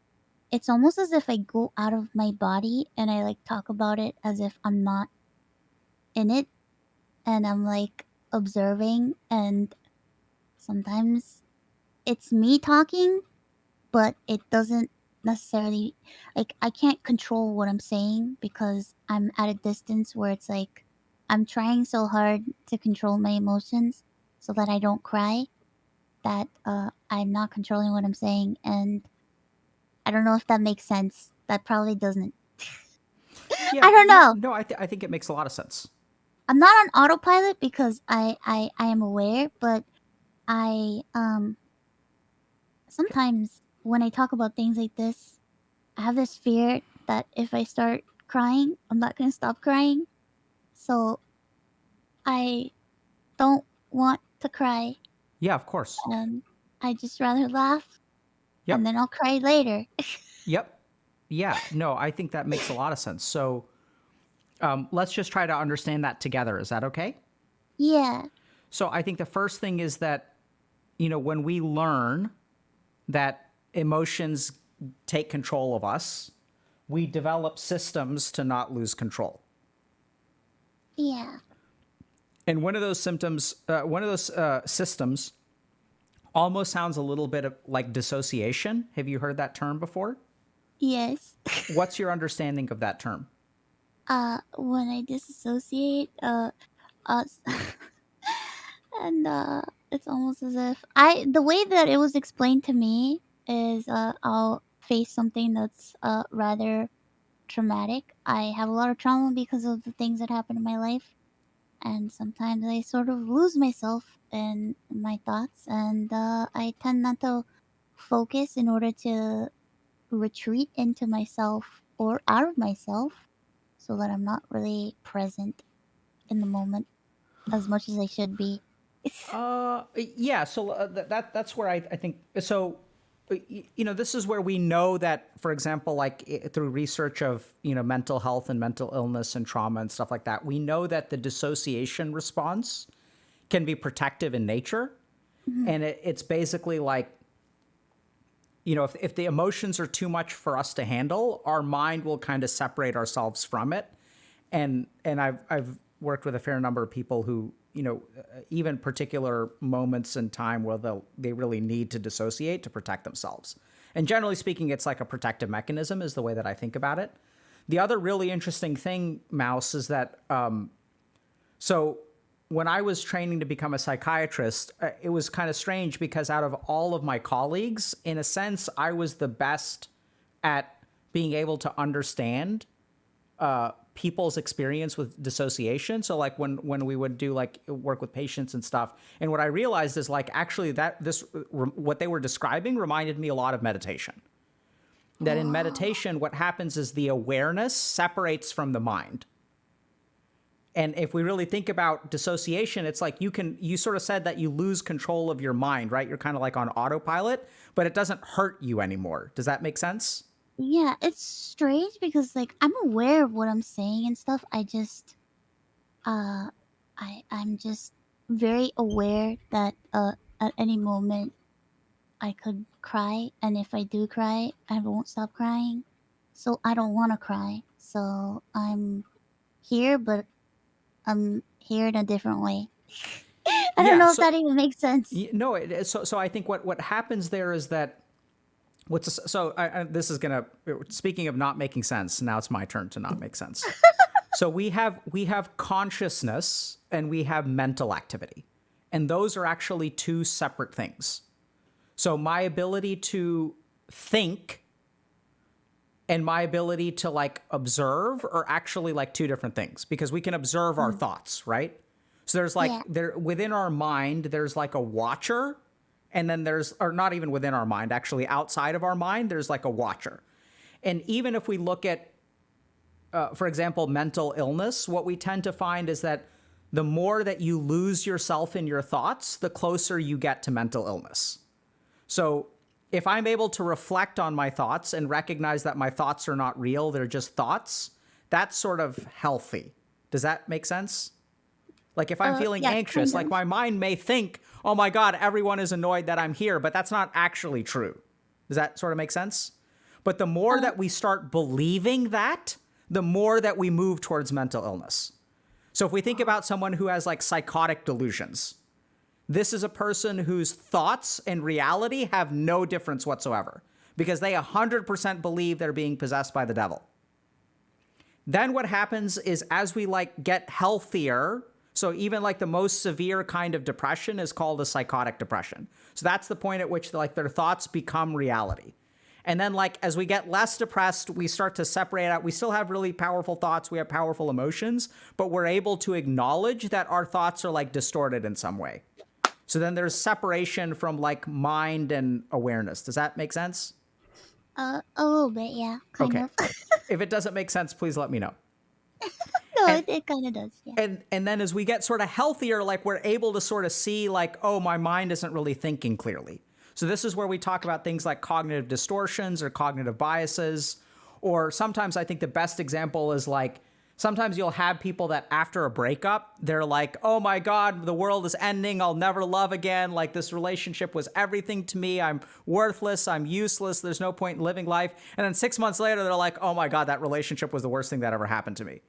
it's almost as if I go out of my body and I like talk about it as if I'm not in it, and I'm like observing, and sometimes it's me talking, but it doesn't necessarily, like, I can't control what I'm saying because I'm at a distance where it's like I'm trying so hard to control my emotions so that I don't cry, that I'm not controlling what I'm saying, and I don't know if that makes sense. That probably doesn't. Yeah, I don't no, know. no, I think it makes a lot of sense. I'm not on autopilot because I am aware, but I sometimes when I talk about things like this, I have this fear that if I start crying, I'm not gonna stop crying. So I don't want to cry, Yeah, of course. and I just rather laugh, and Yep. then I'll cry later. Yep. Yeah, no, I think that makes a lot of sense. So let's just try to understand that together. Is that okay? Yeah. So I think the first thing is that, when we learn that emotions take control of us, we develop systems to not lose control. Yeah. And one of those systems almost sounds a little bit of like dissociation. Have you heard that term before? Yes. What's your understanding of that term? When I disassociate, uh, And it's almost as if the way that it was explained to me is I'll face something that's rather traumatic. I have a lot of trauma because of the things that happen in my life, and sometimes I sort of lose myself in my thoughts, and I tend not to focus in order to retreat into myself or out of myself so that I'm not really present in the moment as much as I should be. Yeah. So that's where I think so. This is where we know that, for example, like through research of mental health and mental illness and trauma and stuff like that, we know that the dissociation response can be protective in nature, Mhm. and it's basically like if the emotions are too much for us to handle, our mind will kind of separate ourselves from it. And I've worked with a fair number of people who even particular moments in time where they really need to dissociate to protect themselves. And generally speaking, it's like a protective mechanism is the way that I think about it. The other really interesting thing, Mouse, is that so when I was training to become a psychiatrist, it was kind of strange because out of all of my colleagues, in a sense, I was the best at being able to understand people's experience with dissociation. So like when we would do like work with patients and stuff, and what I realized is like actually what they were describing reminded me a lot of meditation. That in meditation, what happens is the awareness separates from the mind. And if we really think about dissociation, it's like you sort of said that you lose control of your mind, right? You're kind of like on autopilot, but it doesn't hurt you anymore. Does that make sense? Yeah, it's strange because like I'm aware of what I'm saying and stuff. I just uh I'm just very aware that at any moment I could cry, and if I do cry, I won't stop crying. So I don't want to cry. So I'm here, but I'm here in a different way. I don't Yeah. know if that even makes sense. No. So I think what happens there is that this is gonna, speaking of not making sense. Now it's my turn to not make sense. So we have consciousness and we have mental activity, and those are actually two separate things. So my ability to think and my ability to like observe are actually like two different things, because we can observe our thoughts, right? So there's like Yeah. within our mind, there's like a watcher, and then or not even within our mind, actually outside of our mind, there's like a watcher. And even if we look at, for example, mental illness, what we tend to find is that the more that you lose yourself in your thoughts, the closer you get to mental illness. So if I'm able to reflect on my thoughts and recognize that my thoughts are not real, they're just thoughts, that's sort of healthy. Does that make sense? Like if I'm feeling Yeah, anxious, kind like of. my mind may think, oh my God, everyone is annoyed that I'm here, but that's not actually true. Does that sort of make sense? But the more Uh, that we start believing that, the more that we move towards mental illness. So if we think about someone who has like psychotic delusions, this is a person whose thoughts and reality have no difference whatsoever because they 100% believe they're being possessed by the devil. Then what happens is as we like get healthier, so even like the most severe kind of depression is called a psychotic depression. So that's the point at which like their thoughts become reality. And then like as we get less depressed, we start to separate out. We still have really powerful thoughts, we have powerful emotions, but we're able to acknowledge that our thoughts are like distorted in some way. So then there's separation from like mind and awareness. Does that make sense? a little bit, yeah, kind Okay. of. If it doesn't make sense, please let me know. No, And it kind of does, yeah. and then as we get sort of healthier, like we're able to sort of see like, oh, my mind isn't really thinking clearly. So this is where we talk about things like cognitive distortions or cognitive biases. Or sometimes I think the best example is like, sometimes you'll have people that after a breakup, they're like, oh my God, the world is ending. I'll never love again. Like this relationship was everything to me. I'm worthless. I'm useless. There's no point in living life. And then 6 months later, they're like, oh my God, that relationship was the worst thing that ever happened to me.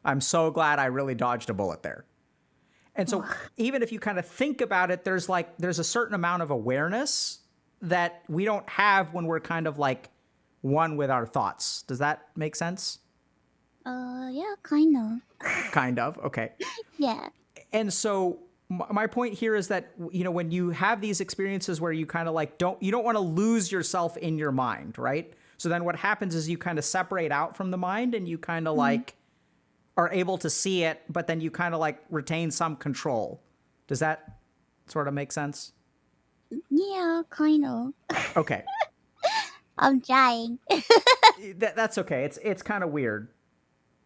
I'm so glad I really dodged a bullet there. And so even if you kind of think about it, there's a certain amount of awareness that we don't have when we're kind of like one with our thoughts. Does that make sense? Yeah, kind of. Kind of. Okay. Yeah. And so my point here is that, you know, when you have these experiences where you kind of like you don't want to lose yourself in your mind, right? So then what happens is you kind of separate out from the mind and you kind of like are able to see it, but then you kind of like retain some control. Does that sort of make sense? Yeah, kind of. Okay. I'm trying. That's okay. It's kind of weird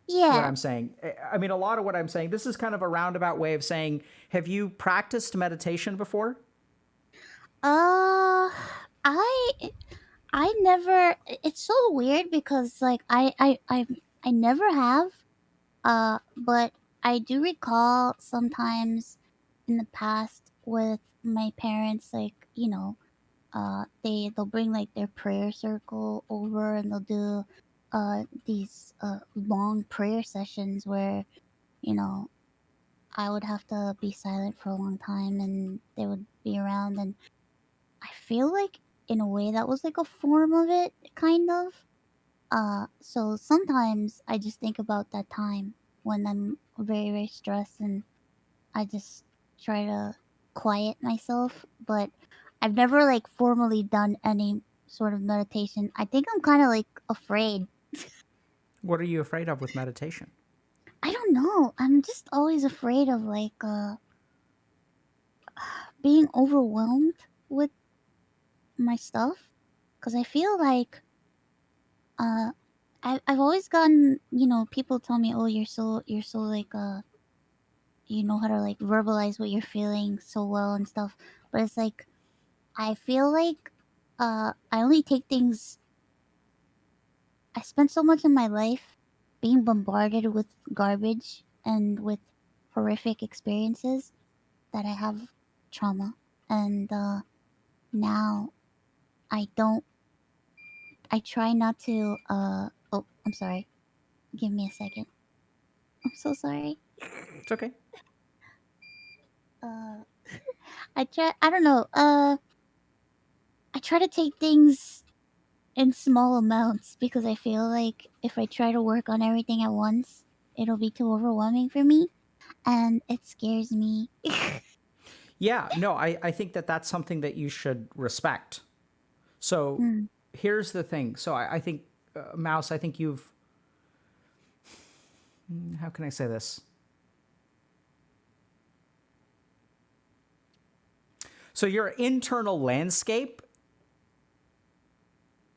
what Yeah. I'm saying. I mean, a lot of what I'm saying, this is kind of a roundabout way of saying, have you practiced meditation before? Uh, I I never. It's so weird because like I never have. But I do recall sometimes in the past with my parents, like they'll bring like their prayer circle over and they'll do these long prayer sessions where you know I would have to be silent for a long time and they would be around, and I feel like in a way that was like a form of it, kind of. So sometimes I just think about that time when I'm very, very stressed and I just try to quiet myself. But I've never like formally done any sort of meditation. I think I'm kind of like afraid. What are you afraid of with meditation? I don't know. I'm just always afraid of like being overwhelmed with my stuff because I feel like uh I've always gotten, people tell me, "Oh, you're so like you know how to like verbalize what you're feeling so well and stuff." But it's like I feel like I only take things. I spent so much of my life being bombarded with garbage and with horrific experiences that I have trauma, and now I don't. I try not to. Oh, I'm sorry. Give me a second. I'm so sorry. It's okay. Uh, I try. I don't know. I try to take things in small amounts because I feel like if I try to work on everything at once, it'll be too overwhelming for me, and it scares me. Yeah, no, I think that that's something that you should respect. So Mm. here's the thing. So I think, Mouse, I think you've, how can I say this? So your internal landscape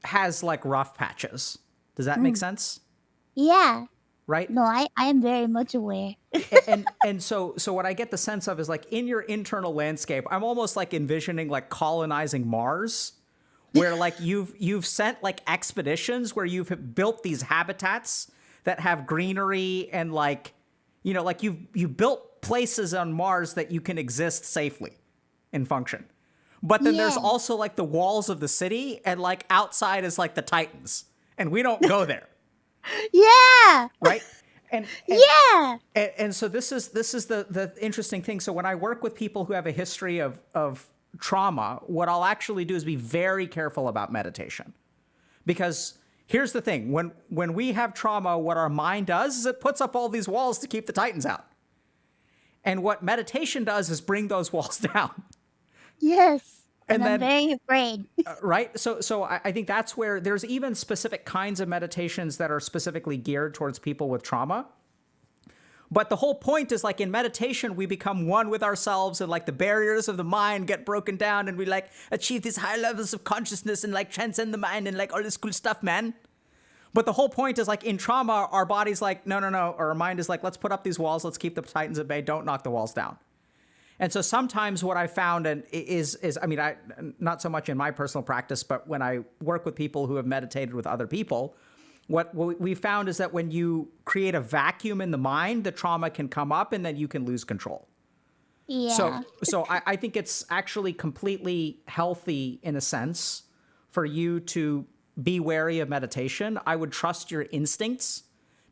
has like rough patches. Does that make Mm. sense? Yeah. Right? No, I am very much aware. And so what I get the sense of is like in your internal landscape, I'm almost like envisioning like colonizing Mars, where like you've sent like expeditions where you've built these habitats that have greenery and like, you know, like you've built places on Mars that you can exist safely and function. But then there's Yeah. also like the walls of the city, and like outside is like the Titans, and we don't go there, Yeah. right? And Yeah. and so this is the interesting thing. So when I work with people who have a history of trauma, what I'll actually do is be very careful about meditation. Because here's the thing, when we have trauma, what our mind does is it puts up all these walls to keep the Titans out. And what meditation does is bring those walls down. Yes. And And I'm then very afraid. right? So I think that's where there's even specific kinds of meditations that are specifically geared towards people with trauma. But the whole point is like in meditation, we become one with ourselves and like the barriers of the mind get broken down and we like achieve these high levels of consciousness and like transcend the mind and like all this cool stuff, man. But the whole point is like in trauma, our body's like, no, or our mind is like, let's put up these walls. Let's keep the Titans at bay. Don't knock the walls down. And so sometimes what I found is I mean, not so much in my personal practice, but when I work with people who have meditated with other people, what we found is that when you create a vacuum in the mind, the trauma can come up and then you can lose control. Yeah. So I think it's actually completely healthy in a sense for you to be wary of meditation. I would trust your instincts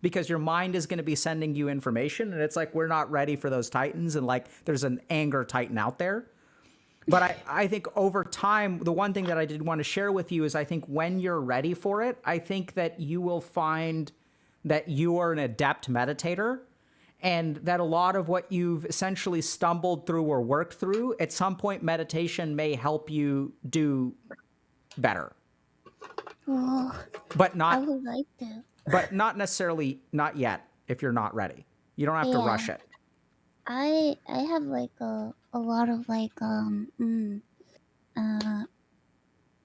because your mind is going to be sending you information. And it's like, we're not ready for those Titans. And like, there's an anger Titan out there. But I think over time, the one thing that I did want to share with you is I think when you're ready for it, I think that you will find that you are an adept meditator and that a lot of what you've essentially stumbled through or worked through, at some point, meditation may help you do better, Well, but I not would like to. but not necessarily not yet if you're not ready. You don't have to Yeah, rush it. I have like a lot of like uh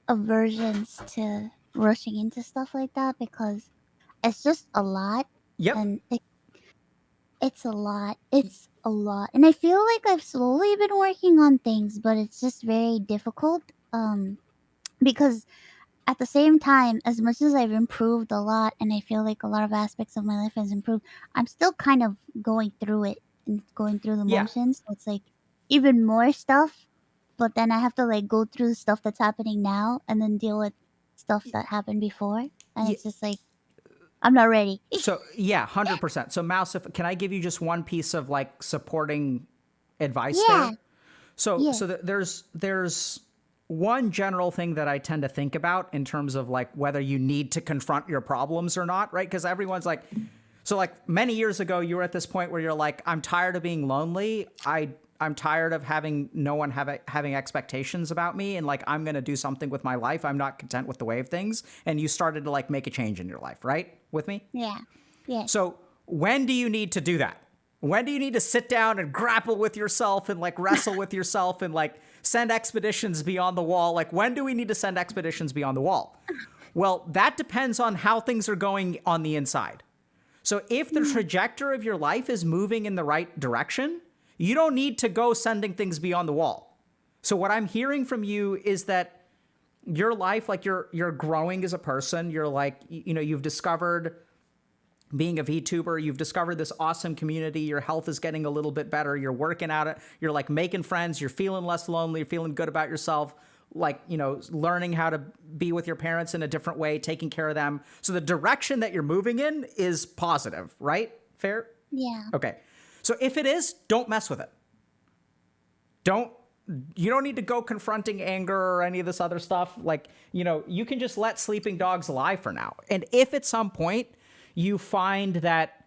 aversions to rushing into stuff like that because it's just a lot, Yep. and it's a lot. It's a lot, and I feel like I've slowly been working on things, but it's just very difficult. Because at the same time, as much as I've improved a lot, and I feel like a lot of aspects of my life has improved, I'm still kind of going through it and going through the Yeah. motions. So it's like even more stuff, but then I have to like go through the stuff that's happening now and then deal with stuff that happened before, and Yeah. it's just like I'm not ready. So yeah, 100%. So Mouse, if can I give you just one piece of like supporting advice Yeah. there? So Yes. there's one general thing that I tend to think about in terms of like whether you need to confront your problems or not, right? Because everyone's like, so like many years ago, you were at this point where you're like, I'm tired of being lonely. I'm tired of having no one having expectations about me, and like I'm gonna do something with my life. I'm not content with the way of things, and you started to like make a change in your life, right? With me. Yeah. Yes. So when do you need to do that? When do you need to sit down and grapple with yourself and like wrestle with yourself and like send expeditions beyond the wall? Like when do we need to send expeditions beyond the wall? Well, that depends on how things are going on the inside. So if the trajectory of your life is moving in the right direction, you don't need to go sending things beyond the wall. So what I'm hearing from you is that your life, like you're growing as a person. You're like, you know, you've discovered being a VTuber, you've discovered this awesome community, your health is getting a little bit better, you're working at it, you're like making friends, you're feeling less lonely, you're feeling good about yourself, like, you know, learning how to be with your parents in a different way, taking care of them. So the direction that you're moving in is positive, right? Fair? Yeah. Okay. So if it is, don't mess with it. Don't you don't need to go confronting anger or any of this other stuff. Like, you know, you can just let sleeping dogs lie for now. And if at some point you find that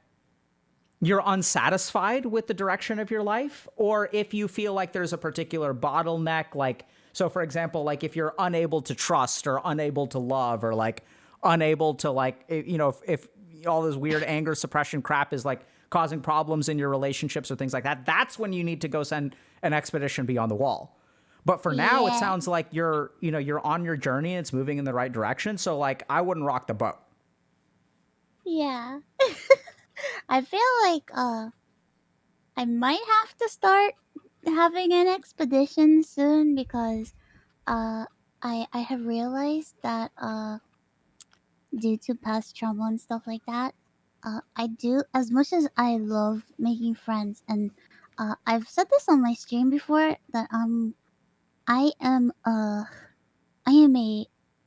you're unsatisfied with the direction of your life, or if you feel like there's a particular bottleneck, like, so for example, like if you're unable to trust or unable to love or like unable to like, you know, if all this weird anger suppression crap is like causing problems in your relationships or things like that, that's when you need to go send an expedition beyond the wall. But for now, it Yeah. sounds like you're, you know, you're on your journey and it's moving in the right direction. So like, I wouldn't rock the boat. Yeah. I feel like I might have to start having an expedition soon because uh I have realized that due to past trauma and stuff like that, I do, as much as I love making friends, and I've said this on my stream before that I am I am a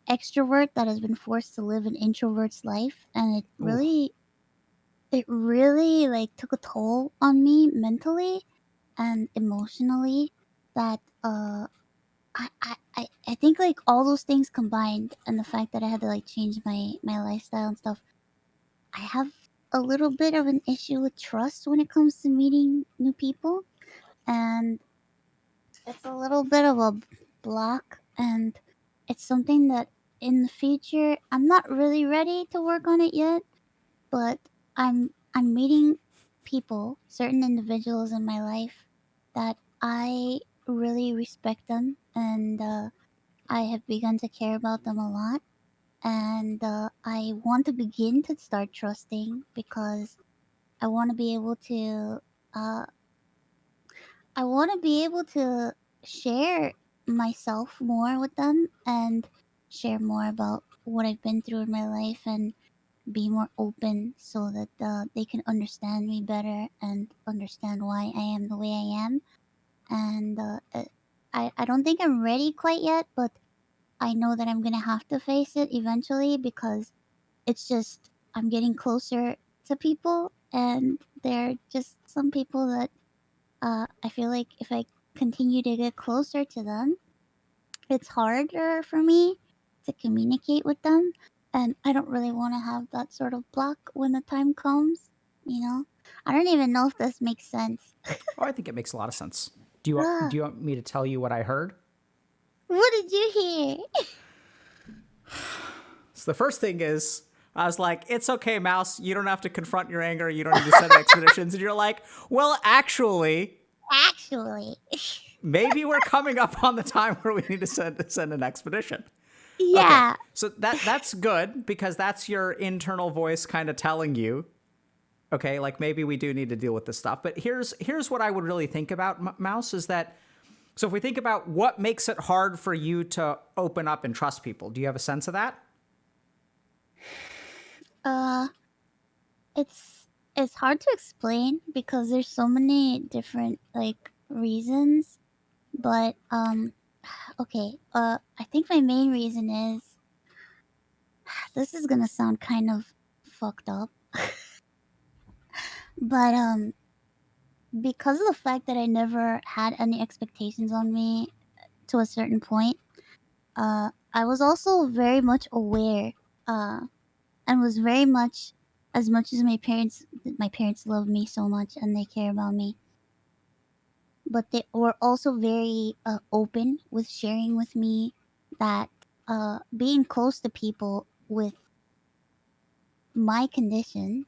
extrovert that has been forced to live an introvert's life, and Ooh. it really like took a toll on me mentally and emotionally, that I think like all those things combined, and the fact that I had to like change my lifestyle and stuff, I have a little bit of an issue with trust when it comes to meeting new people, and it's a little bit of a block, and it's something that in the future I'm not really ready to work on it yet, but I'm meeting people, certain individuals in my life that I really respect them, and I have begun to care about them a lot, and I want to begin to start trusting because I want to be able to uh, I want to be able to share myself more with them and share more about what I've been through in my life and be more open so that they can understand me better and understand why I am the way I am. And I don't think I'm ready quite yet, but I know that I'm gonna have to face it eventually because it's just I'm getting closer to people, and there are just some people that I feel like if I continue to get closer to them, it's harder for me to communicate with them, and I don't really want to have that sort of block when the time comes, you know. I don't even know if this makes sense. Oh, I think it makes a lot of sense. Ugh, Do you want me to tell you what I heard? what did you hear? So the first thing is, I was like, it's okay, Mouse. You don't have to confront your anger. You don't need to send expeditions. And you're like, well, actually, Actually, maybe we're coming up on the time where we need to send an expedition. Okay, yeah. so that's good because that's your internal voice kind of telling you, okay, like maybe we do need to deal with this stuff. But here's what I would really think about, Mouse, is that, so if we think about what makes it hard for you to open up and trust people, do you have a sense of that? Uh, it's hard to explain because there's so many different like reasons, but okay. I think my main reason is this is gonna sound kind of fucked up, but because of the fact that I never had any expectations on me to a certain point, I was also very much aware, uh, and was very much, as much as my parents love me so much and they care about me, but they were also very open with sharing with me that being close to people with my condition,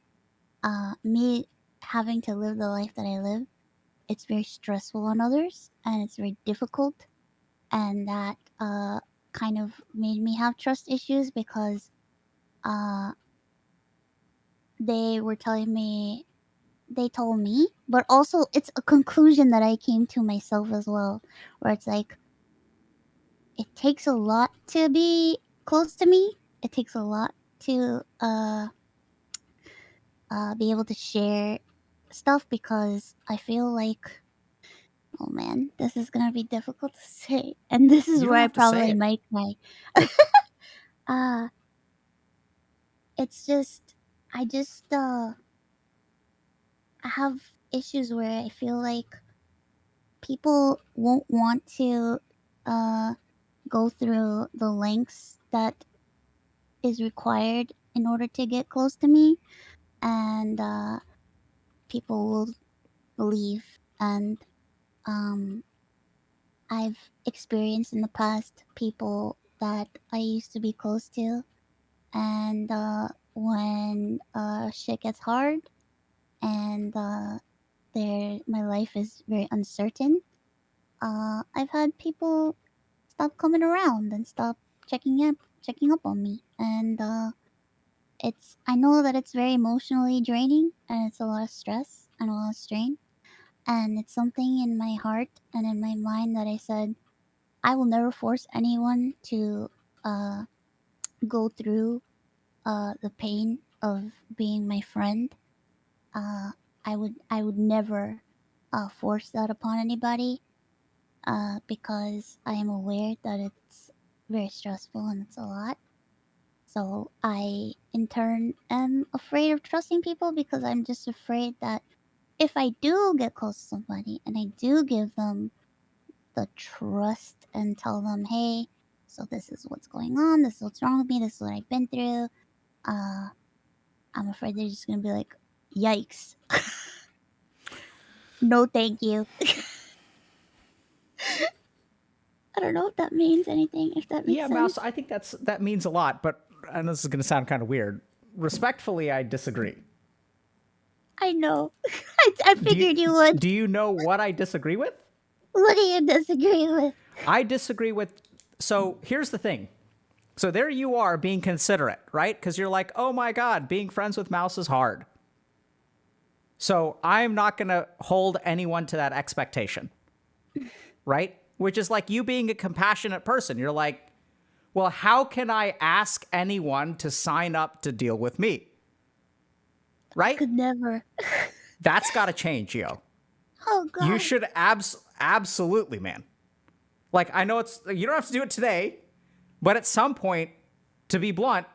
me having to live the life that I live, it's very stressful on others and it's very difficult, and that kind of made me have trust issues because uh, they were telling me, they told me, but also it's a conclusion that I came to myself as well, where it's like it takes a lot to be close to me. It takes a lot to be able to share stuff because I feel like, oh man, this is gonna be difficult to say, and this is You don't where I have to say probably it. might cry. uh, it's just, I just I have issues where I feel like people won't want to uh go through the lengths that is required in order to get close to me, and people will leave, and um I've experienced in the past people that I used to be close to, and when shit gets hard and my life is very uncertain, I've had people stop coming around and stop checking up on me, and it's, I know that it's very emotionally draining and it's a lot of stress and a lot of strain, and it's something in my heart and in my mind that I said I will never force anyone to uh, go through the pain of being my friend. uh, I would never force that upon anybody, because I am aware that it's very stressful and it's a lot. So I, in turn, am afraid of trusting people because I'm just afraid that if I do get close to somebody and I do give them the trust and tell them, hey, so this is what's going on, this is what's wrong with me, this is what I've been through, uh, I'm afraid they're just gonna be like, yikes. No, thank you. I don't know if that means anything, if that makes Yeah, Mouse, sense. I think that means a lot, but and this is going to sound kind of weird. Respectfully, I disagree. I know. I Do you figured you would. do you know what I disagree with? What do you disagree with? I disagree with, so here's the thing. So there you are being considerate, right? Because you're like, oh my God, being friends with Mouse is hard. So I'm not going to hold anyone to that expectation, right? Which is like you being a compassionate person. You're like, well, how can I ask anyone to sign up to deal with me? I Right? could never. That's got to change, yo. Oh You god. should absolutely, man. Like, I know you don't have to do it today, but at some point, to be blunt,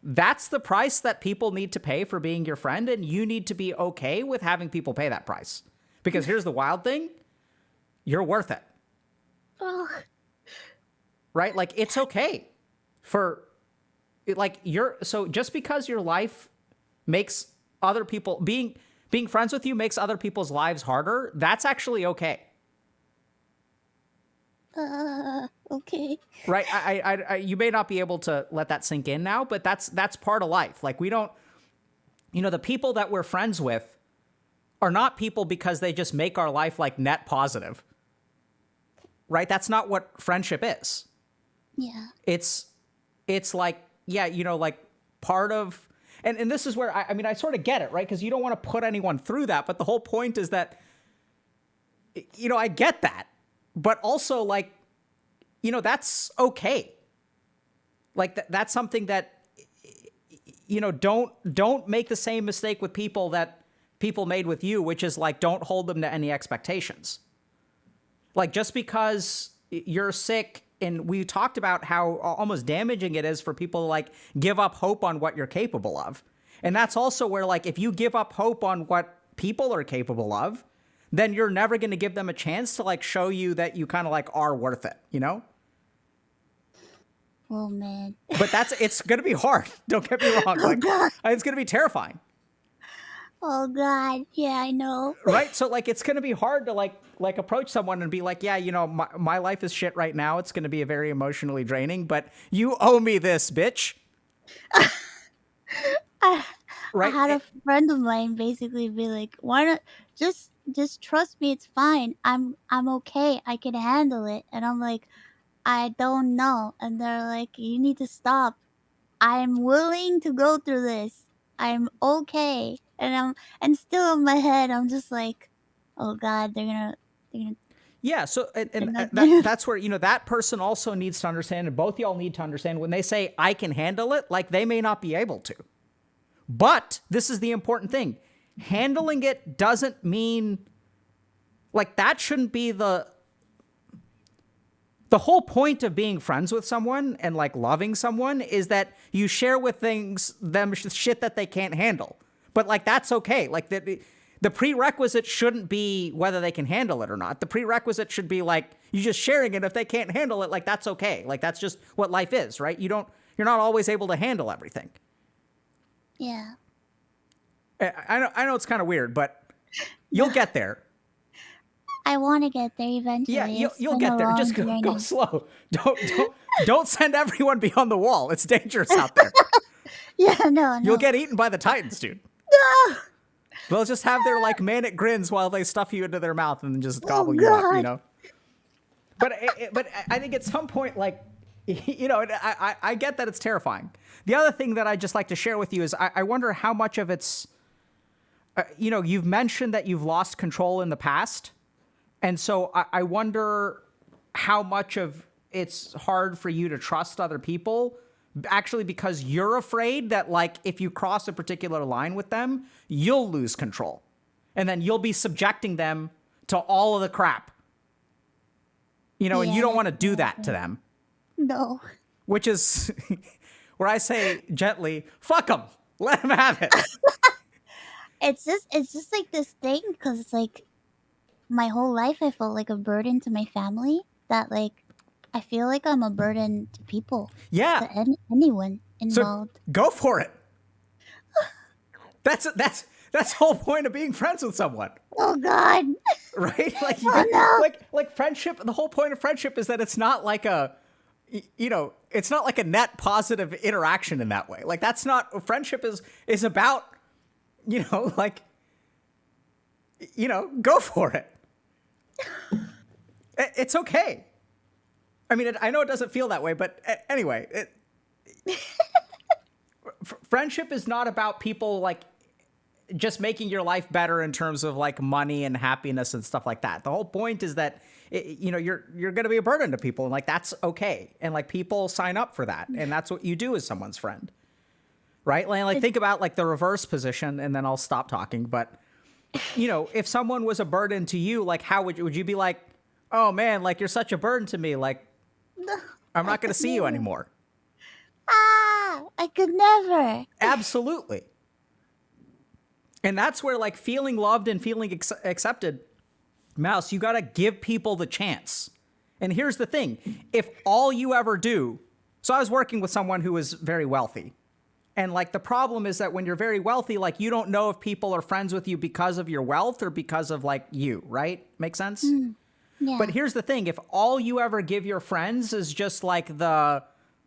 that's the price that people need to pay for being your friend, and you need to be okay with having people pay that price. Because here's the wild thing, you're worth it, Oh, right? Like, it's okay for, like, so just because your life makes other people, being friends with you makes other people's lives harder, that's actually okay. Okay. Right? You may not be able to let that sink in now, but that's part of life. Like, we don't, the people that we're friends with are not people because they just make our life like net positive. Right? That's not what friendship is. Yeah. It's like, yeah, like part of, and this is where I sort of get it, right? Because you don't want to put anyone through that. But the whole point is that, I get that. But also, like, that's okay. Like, that's something that, don't make the same mistake with people that people made with you, which is like, don't hold them to any expectations. Like, just because you're sick, and we talked about how almost damaging it is for people to like give up hope on what you're capable of. And that's also where, like, if you give up hope on what people are capable of, then you're never going to give them a chance to like show you that you kind of like are worth it, Oh man. But it's going to be hard. Don't get me wrong. Like, God. it's going to be terrifying. Oh God. Yeah, I know. Right. So like, it's going to be hard to like approach someone and be like, yeah, my life is shit right now. It's going to be a very emotionally draining, but you owe me this, bitch. Right. I had a friend of mine basically be like, why not just trust me, it's fine. I'm okay. I can handle it. And I'm like, I don't know. And they're like, you need to stop. I'm willing to go through this. I'm okay. And still in my head I'm just like, oh God, they're gonna Yeah, so and that's where, that person also needs to understand, and both y'all need to understand, when they say I can handle it, like, they may not be able to. But this is the important thing. Handling it doesn't mean, like, that shouldn't be the whole point of being friends with someone and like loving someone is that you share with them shit that they can't handle. But like, that's okay. Like, the prerequisite shouldn't be whether they can handle it or not. The prerequisite should be like, you just sharing it. If they can't handle it, like, that's okay. Like, that's just what life is, right? You're not always able to handle everything. Yeah. I know it's kind of weird, but you'll get there. I want to get there eventually. Yeah, you'll get there. Just go slow. Don't send everyone beyond the wall. It's dangerous out there. Yeah, no. You'll get eaten by the Titans, dude. No. They'll just have their like manic grins while they stuff you into their mouth and just gobble you up, But I think at some point, like, I get that it's terrifying. The other thing that I just like to share with you is I wonder how much of it's, you've mentioned that you've lost control in the past. And so I wonder how much of it's hard for you to trust other people, actually, because you're afraid that, like, if you cross a particular line with them, you'll lose control. And then you'll be subjecting them to all of the crap. And you don't want to do that to them. No. Which is where I say gently, fuck them. Let them have it. It's just like this thing, because it's like, my whole life I felt like a burden to my family, that like I feel like I'm a burden to people. Yeah. To anyone involved. So go for it. That's the whole point of being friends with someone. Oh God. Right? Like, no. like friendship, the whole point of friendship is that it's not like it's not like a net positive interaction in that way. Like, that's not, friendship is about, like, go for it. It's okay. I mean, I know it doesn't feel that way, but anyway, friendship is not about people like just making your life better in terms of like money and happiness and stuff like that. The whole point is that you're going to be a burden to people, and like, that's okay. And like, people sign up for that, and that's what you do as someone's friend, right? Like, think about like the reverse position, and then I'll stop talking. But if someone was a burden to you, like, how would you be like, oh man, like, you're such a burden to me, like, I'm not going to see you anymore. I could never. Absolutely. And that's where like feeling loved and feeling accepted, Mouse, you got to give people the chance. And here's the thing. If all you ever do, so I was working with someone who was very wealthy. And like the problem is that when you're very wealthy, like you don't know if people are friends with you because of your wealth or because of like you, right? Make sense? Yeah. But here's the thing. If all you ever give your friends is just like the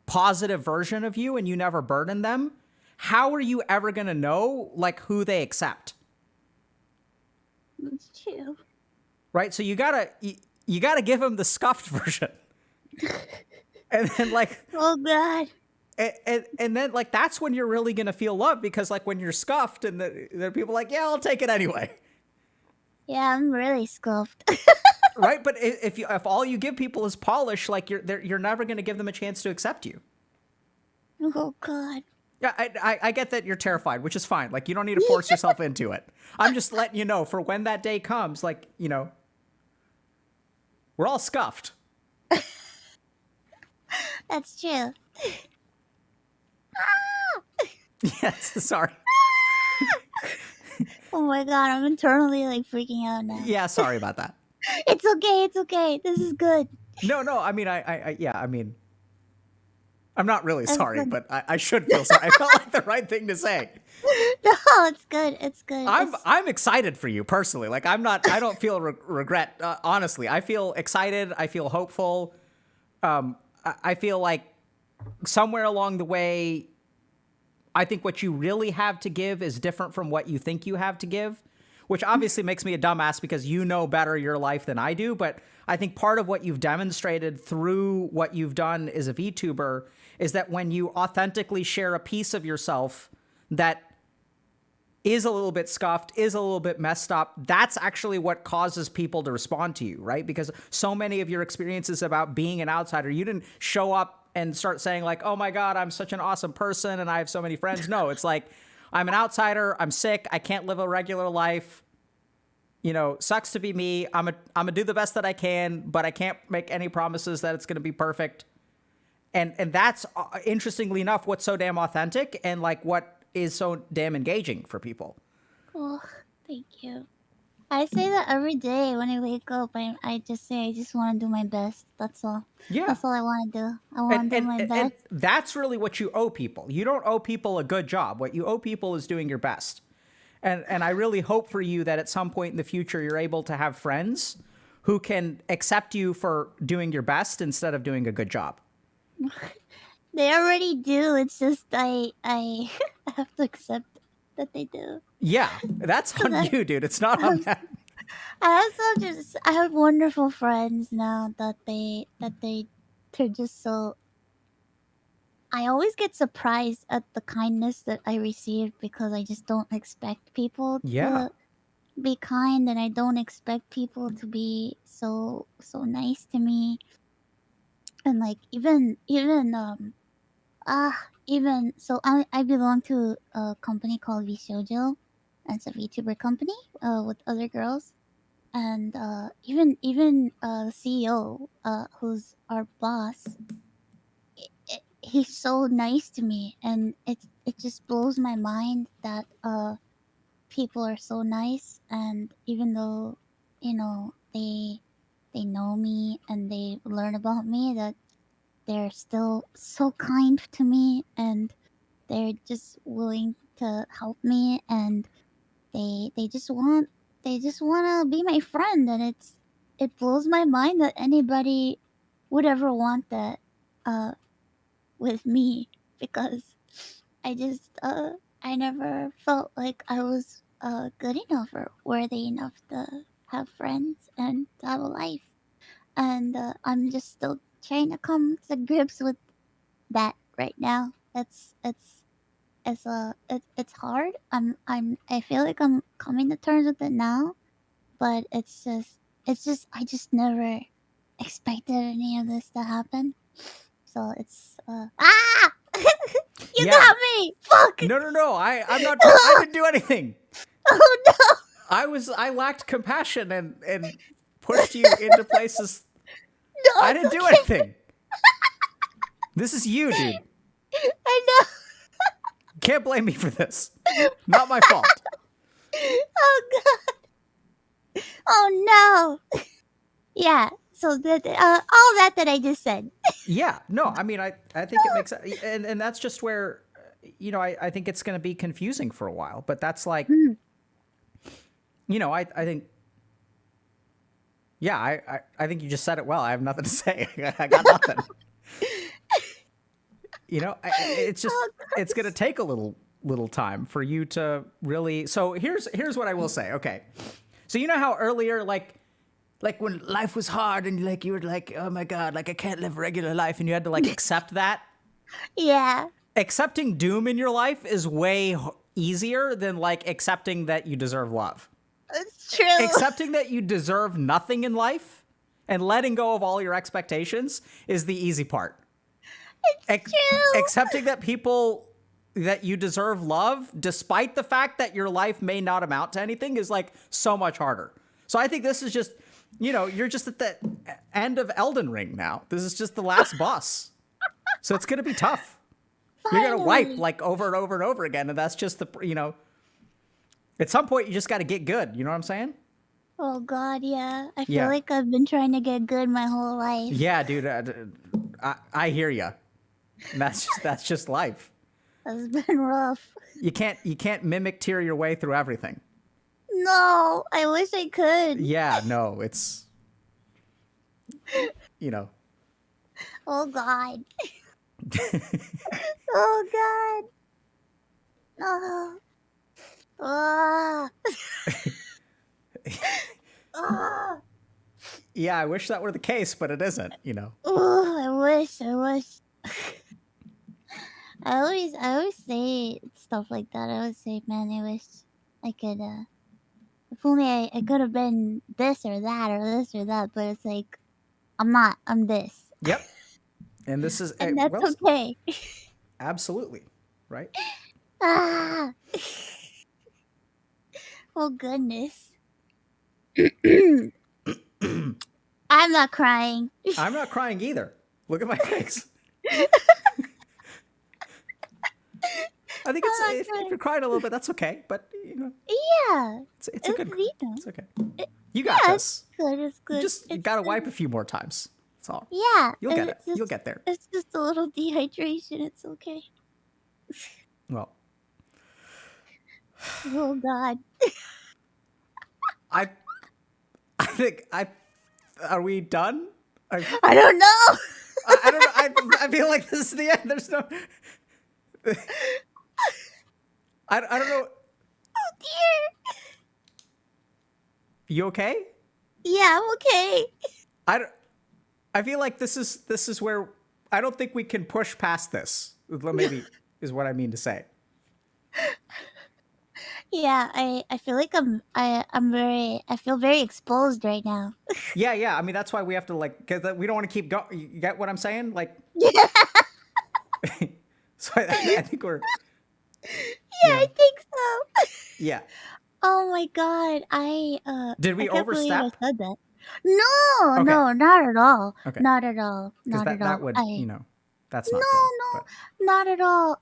positive version of you and you never burden them, how are you ever going to know like who they accept? That's true. Right? So you gotta give them the scuffed version. And then like, Oh God. and then like, that's when you're really going to feel love, because like when you're scuffed and there are people like, yeah, I'll take it anyway. Yeah, I'm really scuffed. Right? But if all you give people is polish, like you're never going to give them a chance to accept you. Oh God. Yeah, I get that you're terrified, which is fine. Like, you don't need to force yourself into it. I'm just letting you know for when that day comes, like, you know, we're all scuffed. That's true. Yes, sorry. Oh my God, I'm internally like freaking out now. Yeah, sorry about that. It's okay. It's okay. This is good. No, I mean, I mean, I'm not really That's sorry, good. but I should feel sorry. I felt like the right thing to say. No, it's good. It's good. I'm excited for you personally. Like, I don't feel regret. Honestly, I feel excited. I feel hopeful. I feel like somewhere along the way, I think what you really have to give is different from what you think you have to give, which obviously makes me a dumbass because you know better your life than I do. But I think part of what you've demonstrated through what you've done as a VTuber is that when you authentically share a piece of yourself that is a little bit scuffed, is a little bit messed up, that's actually what causes people to respond to you, right? Because so many of your experiences about being an outsider, you didn't show up and start saying like, oh my God, I'm such an awesome person and I have so many friends. No, it's like, I'm an outsider, I'm sick, I can't live a regular life. You know, sucks to be me. I'm gonna do the best that I can, but I can't make any promises that it's gonna be perfect. And that's interestingly enough, what's so damn authentic and like what is so damn engaging for people. Oh, thank you. I say that every day when I wake up. I just say I just want to do my best. That's all. Yeah. That's all I want to do. I want to do my And best. that's really what you owe people. You don't owe people a good job. What you owe people is doing your best. And I really hope for you that at some point in the future, you're able to have friends who can accept you for doing your best instead of doing a good job. They already do. It's just I have to accept that they do. Yeah, that's on you, dude. It's not on them. I have wonderful friends now that they're just so. I always get surprised at the kindness that I receive because I just don't expect people Yeah. to be kind, and I don't expect people to be so nice to me. And like even so I belong to a company called VShojo. It's a VTuber company with other girls, and even the CEO, who's our boss, he's so nice to me, and it just blows my mind that people are so nice, and even though they know me and they learn about me, that they're still so kind to me, and they're just willing to help me, and they just want to be my friend, and it blows my mind that anybody would ever want that uh with me, because I just I never felt like I was good enough or worthy enough to have friends and to have a life, and I'm just still trying to come to grips with that right now. It's hard. I feel like I'm coming to terms with it now, but it's just I just never expected any of this to happen. So it's you Yeah. got me. Fuck. No. I'm not. I didn't do anything. Oh no. I lacked compassion and pushed you into places. No, I it's didn't do okay. anything. This is you, dude. I know. Can't blame me for this. Not my fault. Oh god. Oh no. Yeah. So that all that I just said. Yeah. No, I mean, I think it makes sense. And that's just where you know, I think it's going to be confusing for a while, but that's like, you know, I think, yeah, I think you just said it well. I have nothing to say. I got nothing. You know, it's just, it's going to take a little time for you to really. So here's what I will say. Okay. So you know how earlier, like when life was hard and like you were like, oh my God, like I can't live a regular life, and you had to like accept that. Yeah. Accepting doom in your life is way easier than like accepting that you deserve love. It's true. Accepting that you deserve nothing in life and letting go of all your expectations is the easy part. It's true. Accepting that you deserve love, despite the fact that your life may not amount to anything, is like so much harder. So I think this is just, you know, you're just at the end of Elden Ring now. This is just the last boss. So it's going to be tough. Finally. You're going to wipe like over and over and over again. And that's just the, you know, at some point you just got to get good. You know what I'm saying? Oh God, yeah. I feel like I've been trying to get good my whole life. Yeah, dude. I hear you. That's just life. It's been rough. You can't mimic tear your way through everything. No, I wish I could. Yeah, no, it's, you know. Oh God. Oh God. Oh. Oh. Oh. Yeah, I wish that were the case, but it isn't, you know. Oh, I wish. I always say stuff like that. I always say, man, I wish I could, if only I could have been this or that or this or that, but it's like, I'm not, I'm this. Yep. And this is, And that's okay. Absolutely. Right? Ah. Oh, goodness. I'm not crying. I'm not crying either. Look at my face. I think it's, if you're crying a little bit, that's okay. But, you know. Yeah. It's a good, it's okay. You got this. It's good. You got to wipe a few more times. That's all. Yeah. You'll get it. You'll get there. It's just a little dehydration. It's okay. Well. Oh, God. I think are we done? I don't know. I don't know. I feel like this is the end. There's no. I don't know. Oh dear. You okay? Yeah, I'm okay. I feel like this is where I don't think we can push past this. Maybe is what I mean to say. Yeah, I feel like I feel very exposed right now. Yeah. I mean, that's why we have to like, cause we don't want to keep going. You get what I'm saying? Like, yeah. So I think we're. Yeah, I think so. Yeah. Oh my God, Did we I can't believe overstep? I said that. No, Okay. no, not at all. Okay. Not at all. Not at all. That would, you know, that's not No, good, not at all.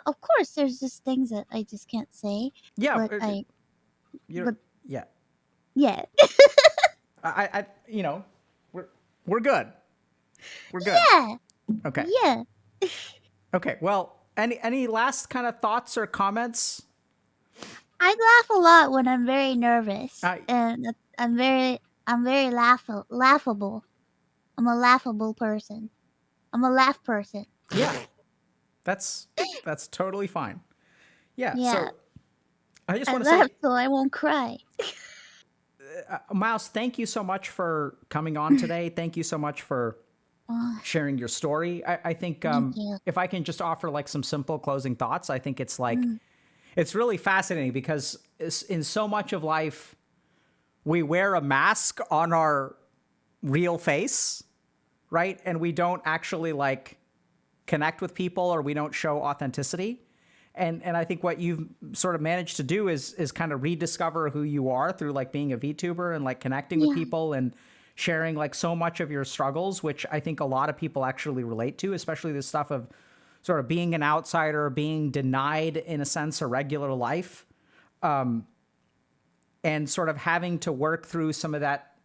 Of course, there's just things that I just can't say. Yeah. But yeah. Yeah. I you know, we're good. We're good. Yeah. Okay. Yeah. Okay. Well, any last kind of thoughts or comments? I laugh a lot when I'm very nervous, I- and I'm very laughable. I'm a laughable person. I'm a laugh person. Yeah. That's totally fine. Yeah. Yeah. So I just I want to laugh say, so I won't cry. Mouse, thank you so much for coming on today. Thank you so much for sharing your story. I think Thank you. if I can just offer like some simple closing thoughts, I think it's like, it's really fascinating because in so much of life, we wear a mask on our real face, right? And we don't actually like connect with people, or we don't show authenticity. And I think what you've sort of managed to do is kind of rediscover who you are through like being a VTuber and like connecting with people and sharing like so much of your struggles, which I think a lot of people actually relate to, especially the stuff of sort of being an outsider, being denied in a sense a regular life, and sort of having to work through some of that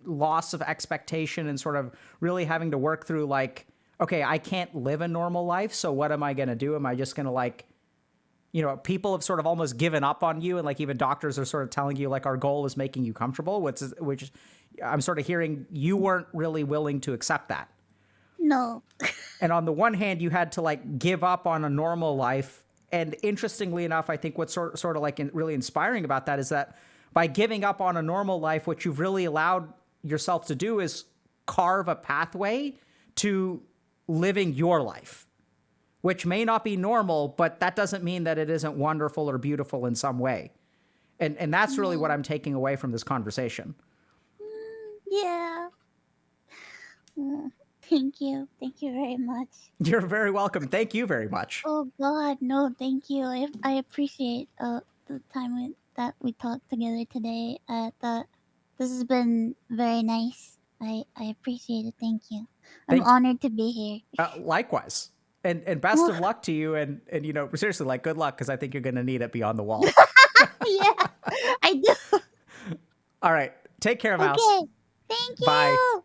loss of expectation and sort of really having to work through like, okay, I can't live a normal life. So what am I going to do? Am I just going to like, people have sort of almost given up on you. And like even doctors are sort of telling you like our goal is making you comfortable, which I'm sort of hearing you weren't really willing to accept that. No. And on the one hand, you had to like give up on a normal life. And interestingly enough, I think what's sort of like really inspiring about that is that by giving up on a normal life, what you've really allowed yourself to do is carve a pathway to living your life, which may not be normal, but that doesn't mean that it isn't wonderful or beautiful in some way. And that's really what I'm taking away from this conversation. Yeah. Thank you. Thank you very much. You're very welcome. Thank you very much. Oh God, no, thank you. I appreciate the time that we talked together today. That this has been very nice. I appreciate it. Thank you. I'm honored to be here. Likewise. And best of luck to you. And seriously, like good luck, because I think you're going to need it beyond the wall. Yeah, I do. All right. Take care, Mouse. Okay. Thank you. Bye.